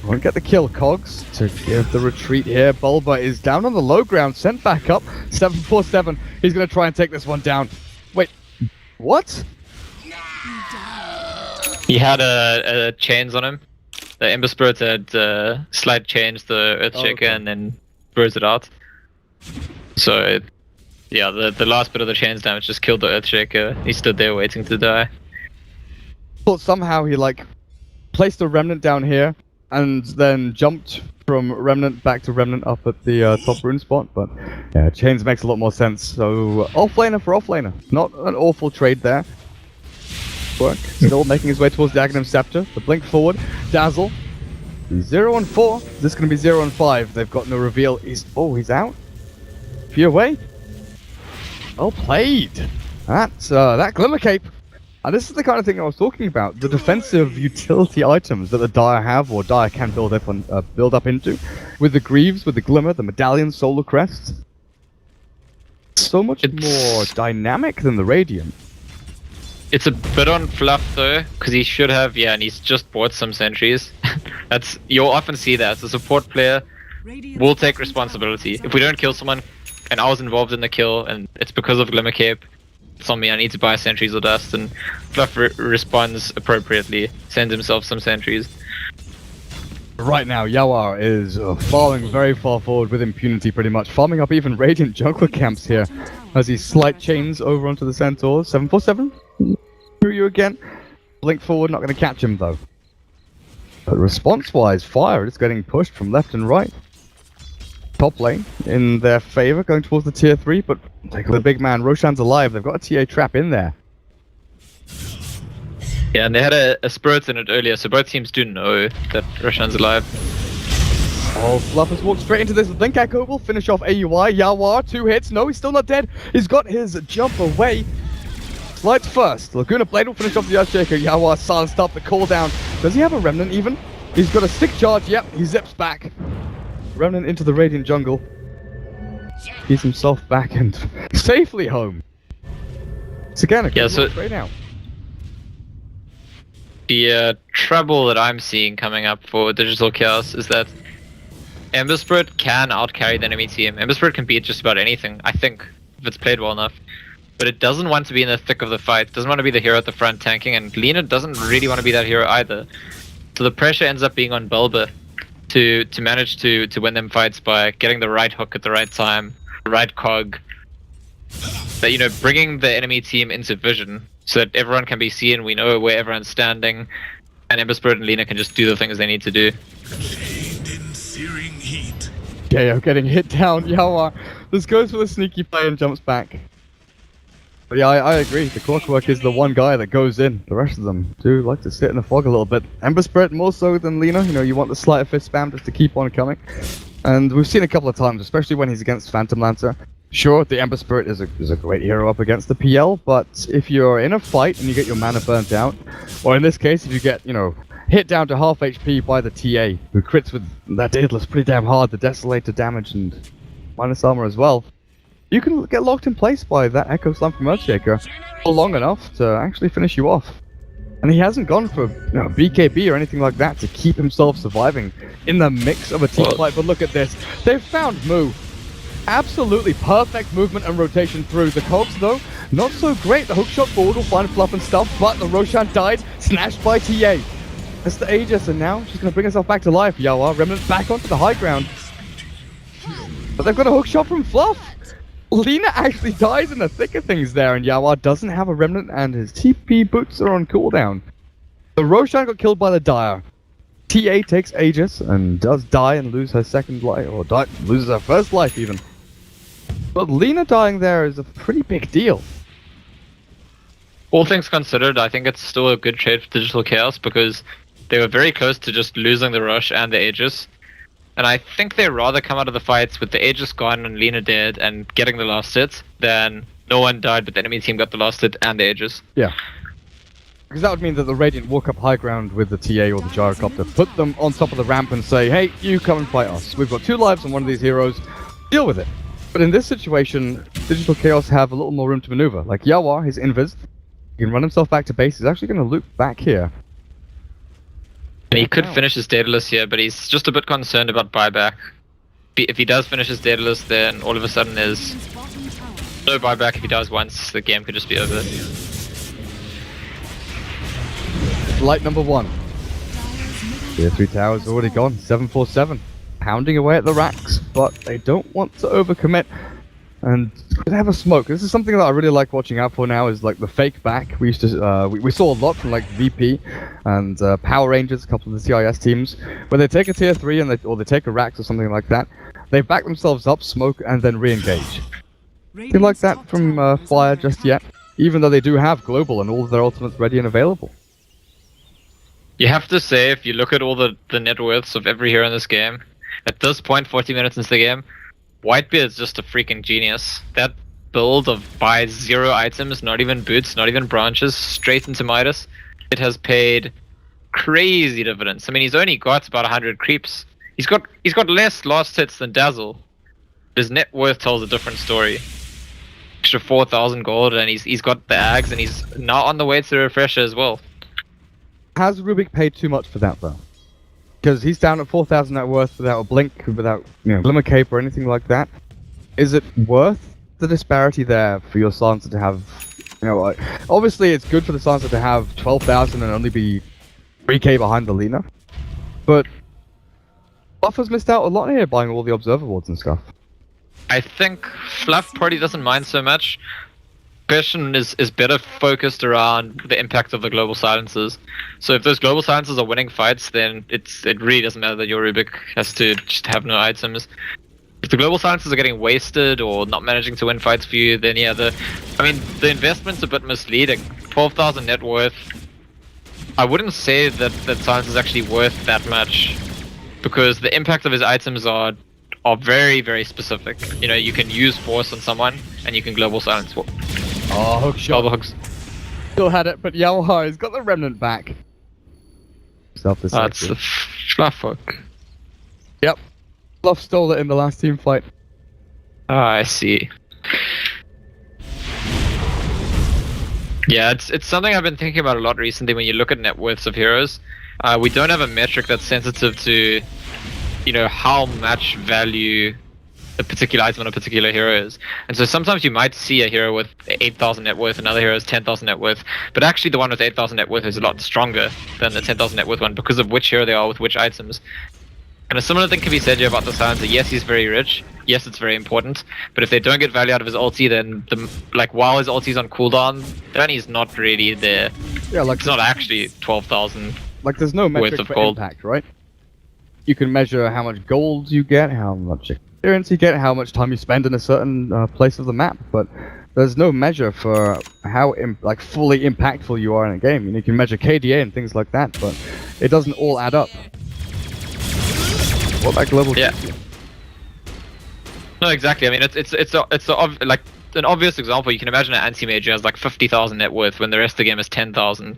Won't get the kill. Cogs to give the retreat here. Bulba is down on the low ground, sent back up. 747. He's going to try and take this one down. Wait, what? He had a chains on him. The Ember Spirit had slight chains the Earthshaker and then throws it out. So, yeah, the last bit of the chains damage just killed the Earthshaker. He stood there waiting to die. Thought somehow he like placed a remnant down here and then jumped from remnant back to remnant up at the top rune spot, but yeah, chains makes a lot more sense. So offlaner for offlaner, not an awful trade there. Work still making his way towards the Aghanim Scepter. The blink forward, Dazzle. He's 0 on 4. This is going to be 0 on 5. They've got no reveal. He's out. Few away. Well played. That Glimmer Cape. And this is the kind of thing I was talking about. The defensive utility items that the Dire have, or Dire can build up into. With the Greaves, with the Glimmer, the Medallion, Solar Crest. So much more dynamic than the Radiant. It's a bit on fluff though, because he should have, and he's just bought some sentries. You'll often see that. As a support player, we'll take responsibility. If we don't kill someone, and I was involved in the kill, and it's because of Glimmer Cape, it's on me, I need to buy sentries or dust, and Fluff responds appropriately, sends himself some sentries. Right now, Yawar is farming very far forward with impunity pretty much, farming up even Radiant jungler camps here, as he slight chains over onto the Centaurs. 747? Through you again. Blink forward, not going to catch him though. But response-wise, Fire is getting pushed from left and right. Top lane in their favor, going towards the tier 3, but take the big man. Roshan's alive. They've got a TA trap in there. Yeah, and they had a Spirit in it earlier, so both teams do know that Roshan's alive. Oh, Fluff has walked straight into this. Blink Echo will finish off AUI. Yawar, 2 hits. No, he's still not dead. He's got his jump away. Lights first. Laguna Blade will finish off the Earthshaker. Yawar silenced up the cooldown. Does he have a Remnant even? He's got a stick charge. Yep, he zips back. Remnant into the Radiant jungle. He's himself back and safely home. It's again a good look straight out. The trouble that I'm seeing coming up for Digital Chaos is that Ember Spirit can outcarry the enemy team. Ember Spirit can beat just about anything, I think, if it's played well enough. But it doesn't want to be in the thick of the fight, doesn't want to be the hero at the front tanking, and Lina doesn't really want to be that hero either. So the pressure ends up being on Bulba to manage to win them fights by getting the right hook at the right time, the right cog. That, you know, bringing the enemy team into vision so that everyone can be seen, we know where everyone's standing, and Ember Spirit and Lina can just do the things they need to do. KO getting hit down. Yawar. This goes for the sneaky play and jumps back. But yeah, I agree. The Clockwork is the one guy that goes in. The rest of them do like to sit in the fog a little bit. Ember Spirit more so than Lina. You know, you want the sleight of fist spam just to keep on coming. And we've seen a couple of times, especially when he's against Phantom Lancer. Sure, the Ember Spirit is a great hero up against the PL, but if you're in a fight and you get your mana burnt out, or in this case, if you get, you know, hit down to half HP by the TA, who crits with that Daedalus pretty damn hard, the Desolator damage and minus armor as well, you can get locked in place by that Echo Slam from Earthshaker for long enough to actually finish you off. And he hasn't gone for, you know, BKB or anything like that to keep himself surviving in the mix of a team fight. But look at this. They've found Moo. Absolutely perfect movement and rotation through. The cogs, though, not so great. The hookshot forward will find Fluff and stuff, but the Roshan died, snatched by TA. That's the Aegis, and now she's going to bring herself back to life. Yawar, Remnant back onto the high ground. But they've got a hookshot from Fluff. Lina actually dies in the thick of things there, and Yawar doesn't have a Remnant, and his TP boots are on cooldown. The Roshan got killed by the Dire. TA takes Aegis and does die and lose her second life, or loses her first life even. But Lina dying there is a pretty big deal. All things considered, I think it's still a good trade for Digital Chaos because they were very close to just losing the Rush and the Aegis. And I think they'd rather come out of the fights with the Aegis gone and Lina dead and getting the last hit than no one died but the enemy team got the last hit and the Aegis. Yeah. Because that would mean that the Radiant walk up high ground with the TA or the Gyrocopter, put them on top of the ramp and say, hey, you come and fight us. We've got 2 lives on one of these heroes. Deal with it. But in this situation, Digital Chaos have a little more room to maneuver. Like Yawar, his invis, he can run himself back to base. He's actually going to loop back here. And he could finish his Daedalus here, but he's just a bit concerned about buyback. If he does finish his Daedalus, then all of a sudden there's no buyback. If he does once, the game could just be over. Light number 1. Tier 3 tower's already gone. 747. Pounding away at the racks, but they don't want to overcommit. And they have a smoke. This is something that I really like watching out for now, is like the fake back. We used to we saw a lot from like VP and Power Rangers, a couple of the CIS teams, where they take a tier 3 and or they take a racks or something like that. They back themselves up, smoke, and then re-engage. Nothing like that from Fire just yet, even though they do have global and all of their ultimates ready and available. You have to say, if you look at all the net worths of every hero in this game, at this point, 40 minutes into the game, Whitebeard is just a freaking genius. That build of buy 0 items, not even boots, not even branches, straight into Midas, it has paid crazy dividends. I mean, he's only got about 100 creeps. He's got less last hits than Dazzle. His net worth tells a different story. Extra 4,000 gold, and he's got the Ags, and he's now on the way to the refresher as well. Has Rubik paid too much for that though? Because he's down at 4,000 net worth without a blink, without glimmer cape or anything like that. Is it worth the disparity there for your Silencer to have? Obviously it's good for the Silencer to have 12,000 and only be 3k behind the Lina, but Buffer's missed out a lot here buying all the Observer Wards and stuff. I think Fluff probably doesn't mind so much. Question is better focused around the impact of the global silences. So if those global silences are winning fights, then it really doesn't matter that your Rubik has to just have no items. If the global silences are getting wasted or not managing to win fights for you, then yeah, the investment's a bit misleading. 12,000 net worth. I wouldn't say that silence is actually worth that much, because the impact of his items are very, very specific. You can use force on someone and you can global silence. Oh, hook shot. Double hooks. Still had it, but Yawahar has got the remnant back. That's a Fluff hook. Yep. Fluff stole it in the last team fight. Ah, I see. Yeah, it's something I've been thinking about a lot recently when you look at net worths of heroes. We don't have a metric that's sensitive to, how much value a particular item on a particular hero is. And so sometimes you might see a hero with 8,000 net worth, another hero has 10,000 net worth, but actually the one with 8,000 net worth is a lot stronger than the 10,000 net worth one because of which hero they are with which items. And a similar thing can be said here about the Silencer. Yes, he's very rich. Yes, it's very important. But if they don't get value out of his ulti, then while his ulti's on cooldown, then he's not really there. Yeah, it's not actually 12,000. There's no metric for gold. Impact, right? You can measure how much gold you get, how much experience you get, how much time you spend in a certain place of the map, but there's no measure for how fully impactful you are in a game. You can measure KDA and things like that, but it doesn't all add up. What about global? Yeah. No, exactly. I mean, it's an obvious example. You can imagine an anti-mage has 50,000 net worth when the rest of the game is 10,000.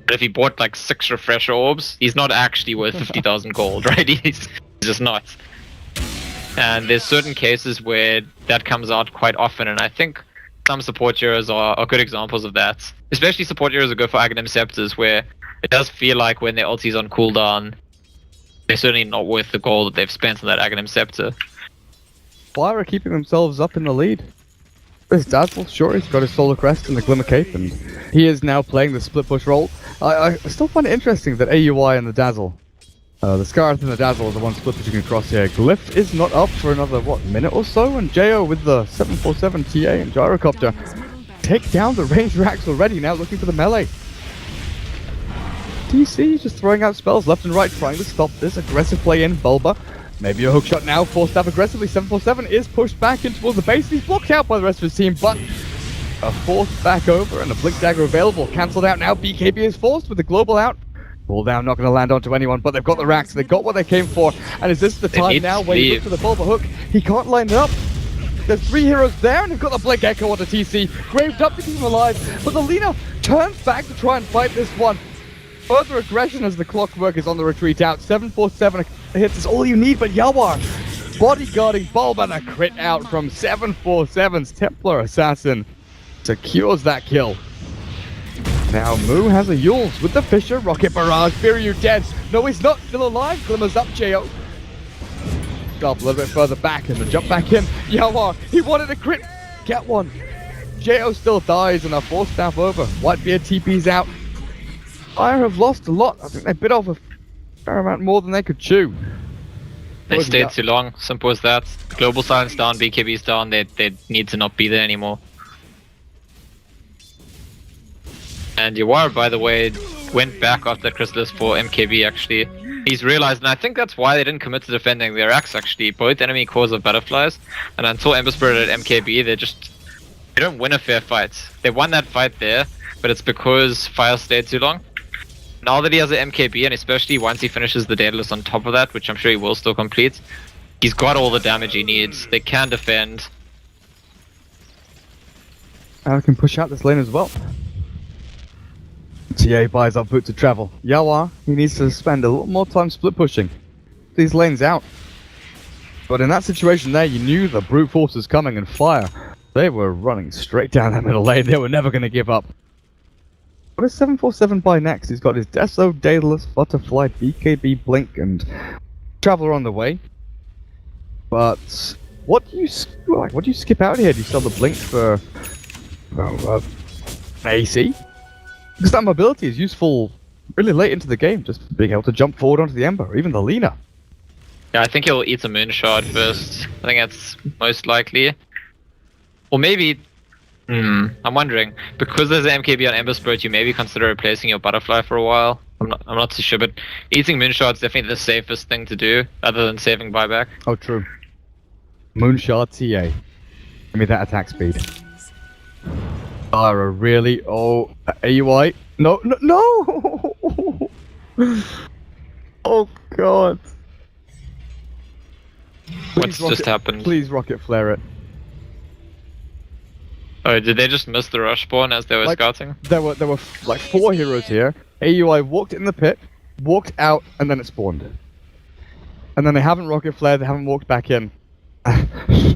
But if he bought 6 refresher orbs, he's not actually worth 50,000 gold, right? He's just not. And there's certain cases where that comes out quite often, and I think some support heroes are good examples of that. Especially support heroes that go for Aghanim Scepters, where it does feel like when their ulti's on cooldown, they're certainly not worth the gold that they've spent on that Aghanim Scepter. Fire are keeping themselves up in the lead. There's Dazzle, sure, he's got his Solar Crest and the Glimmer Cape, and he is now playing the split push role. I still find it interesting that AUI and the Dazzle, the Scarlet and the Dazzle are the ones split pushing across here. Glyph is not up for another, minute or so, and Jo with the 747 TA and Gyrocopter take down the range racks already, now looking for the melee. DC just throwing out spells left and right, trying to stop this aggressive play in. Bulba, maybe a hookshot now, forced up aggressively. 747 is pushed back in towards the base. He's blocked out by the rest of his team, but a forced back over and a blink dagger available. Cancelled out now. BKB is forced with the global out. Ball down, not going to land onto anyone, but they've got the racks. They got what they came for. And is this the time now where you look for the Bulba hook? He can't line it up. There's 3 heroes there, and they've got the Blink Echo onto TC. Graved up to keep him alive, but the Lina turns back to try and fight this one. Further aggression as the Clockwork is on the retreat out. 747 hits is all you need, but Yawar bodyguarding Bulba, and a crit out from 747's Templar Assassin secures that kill. Now Moo has a Yules with the Fisher, Rocket Barrage, Biryu dead. No, he's not, still alive. Glimmers up, Jo. Up a little bit further back and the jump back in. Yawar, he wanted a crit, get one. Jo still dies and are forced staff over. Whitebeard TP's out. Fire have lost a lot. I think they bit off a fair amount more than they could chew. They stayed too long, simple as that. Global Silence down, BKB's down, they need to not be there anymore. And Yawar, by the way, went back after that Chrysalis for MKB actually. He's realized, and I think that's why they didn't commit to defending their axe actually. Both enemy cores of butterflies, and until Ember Spirit at MKB, they don't win a fair fight. They won that fight there, but it's because Fire stayed too long. Now that he has an MKB, and especially once he finishes the Daedalus on top of that, which I'm sure he will still complete, he's got all the damage he needs. They can defend. And I can push out this lane as well. TA buys up boot to travel. Yawar, he needs to spend a little more time split pushing these lanes out. But in that situation there, you knew the brute force was coming, and Fire, they were running straight down that middle lane. They were never going to give up. What is 747 by next? He's got his Deso, Daedalus, Butterfly, BKB, Blink, and Traveler on the way. But what do you skip out here? Do you sell the Blink for AC? Because that mobility is useful really late into the game, just being able to jump forward onto the Ember, or even the Lina. Yeah, I think he'll eat a Moonshard first. I think that's most likely. Or maybe... I'm wondering, because there's an MKB on Ember Spirit, you maybe consider replacing your Butterfly for a while. I'm not too sure, but eating Moonshard is definitely the safest thing to do, other than saving buyback. Oh, true. Moonshard TA. Give me that attack speed. Ara, really? Oh, AUI? No, no, no! Oh, God. What's just happened? Please rocket flare it. Oh, did they just miss the rush spawn as they were scouting? There were like 4 heroes here. AUI walked in the pit, walked out, and then it spawned. And then they haven't rocket flared, they haven't walked back in. And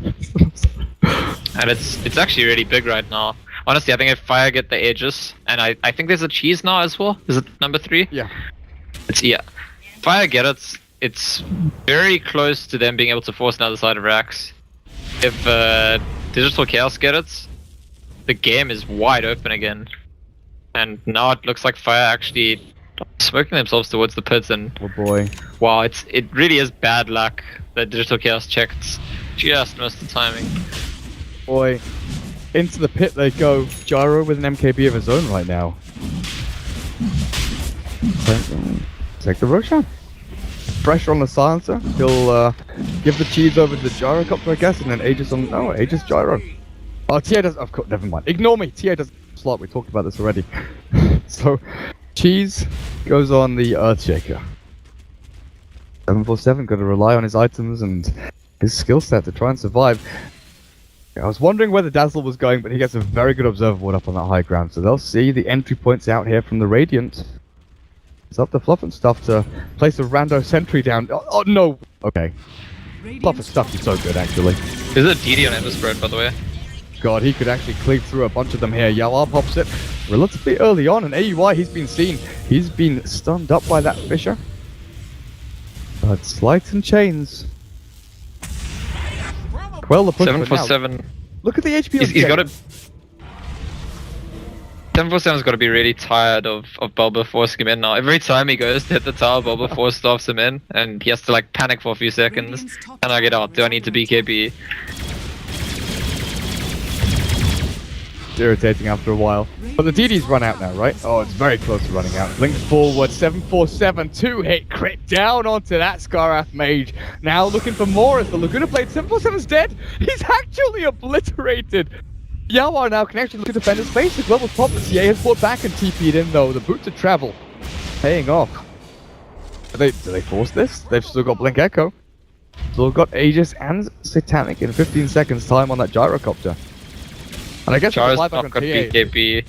it's actually really big right now. Honestly, I think if Fire get the Aegis, and I think there's a cheese now as well. Is it number 3? Yeah. Yeah. Fire get it. It's very close to them being able to force another side of racks. If Digital Chaos get it, the game is wide open again. And now it looks like Fire actually smoking themselves towards the pits, and oh boy. Wow, it really is bad luck that Digital Chaos checked. Just missed the timing. Boy. Into the pit they go. Gyro with an MKB of his own right now. Take the Roshan. Pressure on the silencer. He'll give the cheese over to the Gyrocopter, I guess, and then Aegis on... No, Aegis Gyro. Oh, TA does... Of course, never mind. Ignore me. TA does slot. We talked about this already. So, cheese goes on the Earthshaker. 747 got to rely on his items and his skill set to try and survive. I was wondering where the Dazzle was going, but he gets a very good observer ward up on that high ground, so they'll see the entry points out here from the Radiant. It's up to Fluff and Stuff to place a rando sentry down. Oh no! Okay. Fluff and Stuff is so good, actually. Is it DD on Ember Spirit, by the way? God, he could actually cleave through a bunch of them here. Yawar pops it relatively early on, and AUI, he's been seen. He's been stunned up by that Fisher. But Slight and Chains. Well, the push 747. Look at the HP. He's got to. 747's got to be really tired of Bulba forcing him in now. Every time he goes to hit the tower, Bulba force stops him in, and he has to like panic for a few seconds. Can I get out? Do I need to BKB? It's irritating after a while. But the DD's run out now, right? Oh, it's very close to running out. Blink forward, 747, 2-hit crit down onto that Skarath mage. Now looking for more as the Laguna Blade. 747's dead. He's actually obliterated. Yawar now can actually look at defender's face. The global pop. The CA has fought back and TP'd in though. The boot to travel, paying off. Do they force this? They've still got Blink Echo. Still got Aegis and Satanic in 15 seconds time on that Gyrocopter. And I guess Gyro's the not got BKB.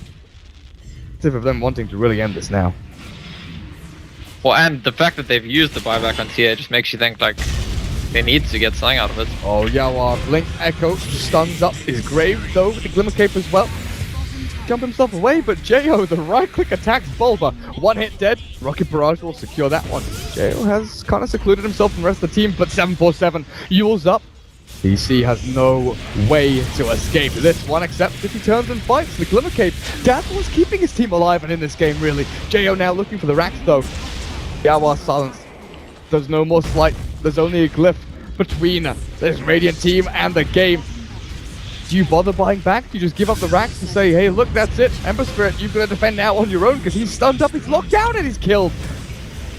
Tip of them wanting to really end this now. Well, and the fact that they've used the buyback on TA just makes you think like they need to get something out of it. Oh, Yawar, Blink Echo stuns up his grave though with the Glimmer Cape as well. jump himself away, but Jo, the right-click attacks Bulba. One hit dead. Rocket Barrage will secure that one. Jo has kind of secluded himself from the rest of the team, but 747 Yule's up. DC has no way to escape this one, except if he turns and fights the Glimmer Cape. Dazzle is keeping his team alive and in this game, really. Jo now looking for the racks, though. Yawar silenced. There's no more slight. There's only a glyph between this Radiant team and the game. Do you bother buying back? Do you just give up the racks and say, hey, look, that's it. Ember Spirit, you've got to defend now on your own because he's stunned up, he's locked down, and he's killed.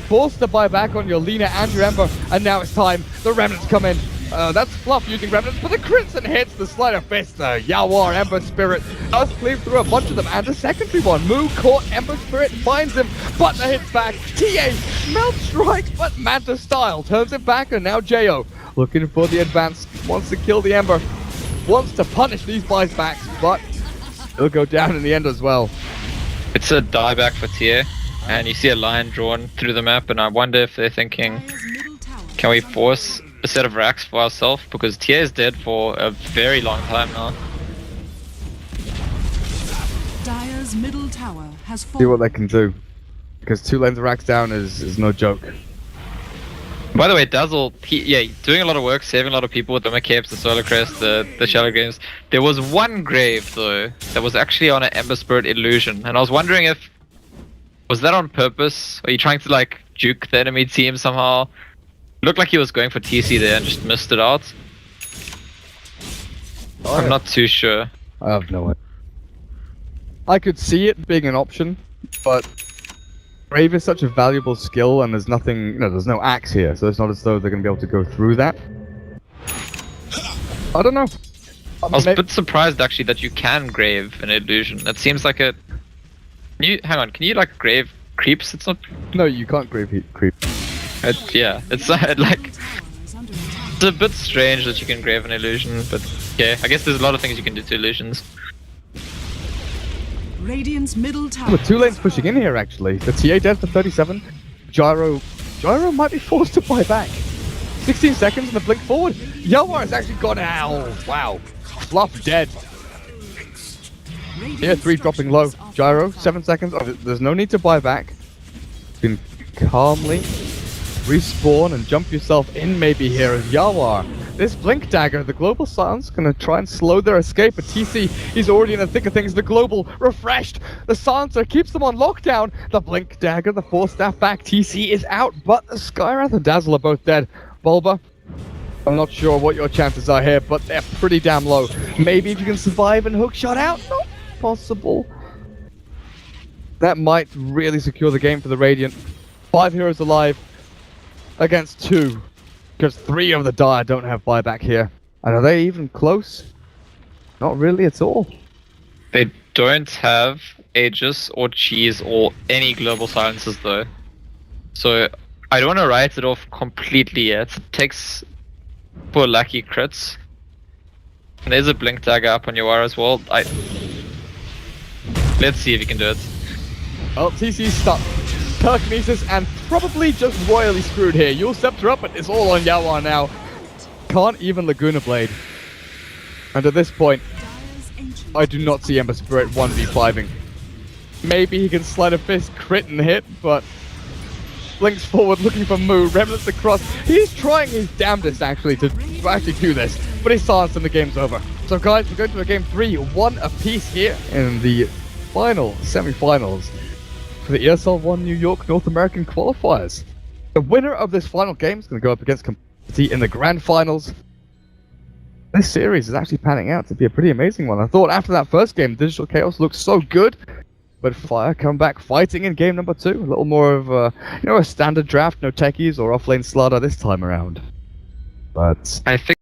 Forced to buy back on your Lina and your Ember, and now it's time. The Remnants come in. That's Fluff using Remnants, but the crits and hits the Sleight of Fist. Yawar, Ember Spirit does cleave through a bunch of them, and a secondary one. Moo caught Ember Spirit, finds him, but the hits back. TA, Melt Strike, but Manta Style turns it back, and now Jo looking for the advance, wants to kill the Ember, wants to punish these buybacks, but it'll go down in the end as well. It's a dieback for TA, and you see a line drawn through the map, and I wonder if they're thinking, can we force a set of racks for ourselves? Because TA is dead for a very long time now. Dire's middle tower has See what they can do, because 2 lanes of racks down is no joke. By the way, Dazzle, doing a lot of work, saving a lot of people with the Capes, the Solar Crest, the Shadow Games. There was one grave, though, that was actually on an Ember Spirit illusion, and I was wondering if... was that on purpose? Are you trying to, like, juke the enemy team somehow? Looked like he was going for TC there and just missed it out. I'm not too sure. I have no idea. I could see it being an option, but... Brave is such a valuable skill, and there's nothing, there's no axe here, so it's not as though they're going to be able to go through that. I don't know. I was a bit surprised actually that you can grave an illusion. It seems like a... hang on, can you like grave creeps? It's not... No, you can't grave creep. Yeah, it's like... It's a bit strange that you can grave an illusion, but yeah, I guess there's a lot of things you can do to illusions. Radiant's middle tower. With 2 lanes pushing in here, actually. The TA dead for 37. Gyro might be forced to buy back. 16 seconds and the blink forward. Yawar has actually gone out. Wow. Fluff dead. Tier 3 dropping low. Gyro, 7 seconds. Oh, there's no need to buy back. You can calmly respawn and jump yourself in maybe here as Yawar. This Blink Dagger, the Global Silence, gonna try and slow their escape, but TC, he's already in the thick of things. The Global, refreshed. The Silencer keeps them on lockdown. The Blink Dagger, the 4-staff back. TC is out, but the Skywrath and Dazzle are both dead. Bulba, I'm not sure what your chances are here, but they're pretty damn low. Maybe if you can survive and hook shot out? Not possible. That might really secure the game for the Radiant. 5 heroes alive against 2. Because 3 of the Dire don't have buyback here. And are they even close? Not really at all. They don't have Aegis or Cheese or any global silences though. So I don't want to write it off completely yet. It takes for lucky crits. And there's a Blink Dagger up on Yawar as well. Let's see if you can do it. Well, TC's stuck. Telekinesis and probably just royally screwed here. You'll Scepter up, but it's all on Yawar now. Can't even Laguna Blade. And at this point, I do not see Ember Spirit 1v5ing. Maybe he can Sleight of Fist, crit and hit, but blinks forward looking for Moo, Remnants across. He's trying his damnedest actually to actually do this, but he's silenced and the game's over. So guys, we're going to a game 3, 1 apiece here in the final semi-finals for the ESL One New York North American qualifiers. The winner of this final game is going to go up against Complexity in the grand finals. This series is actually panning out to be a pretty amazing one. I thought after that first game, Digital Chaos looked so good, but Fire come back fighting in game number 2. A little more of a standard draft, no techies or offlane slaughter this time around. But I think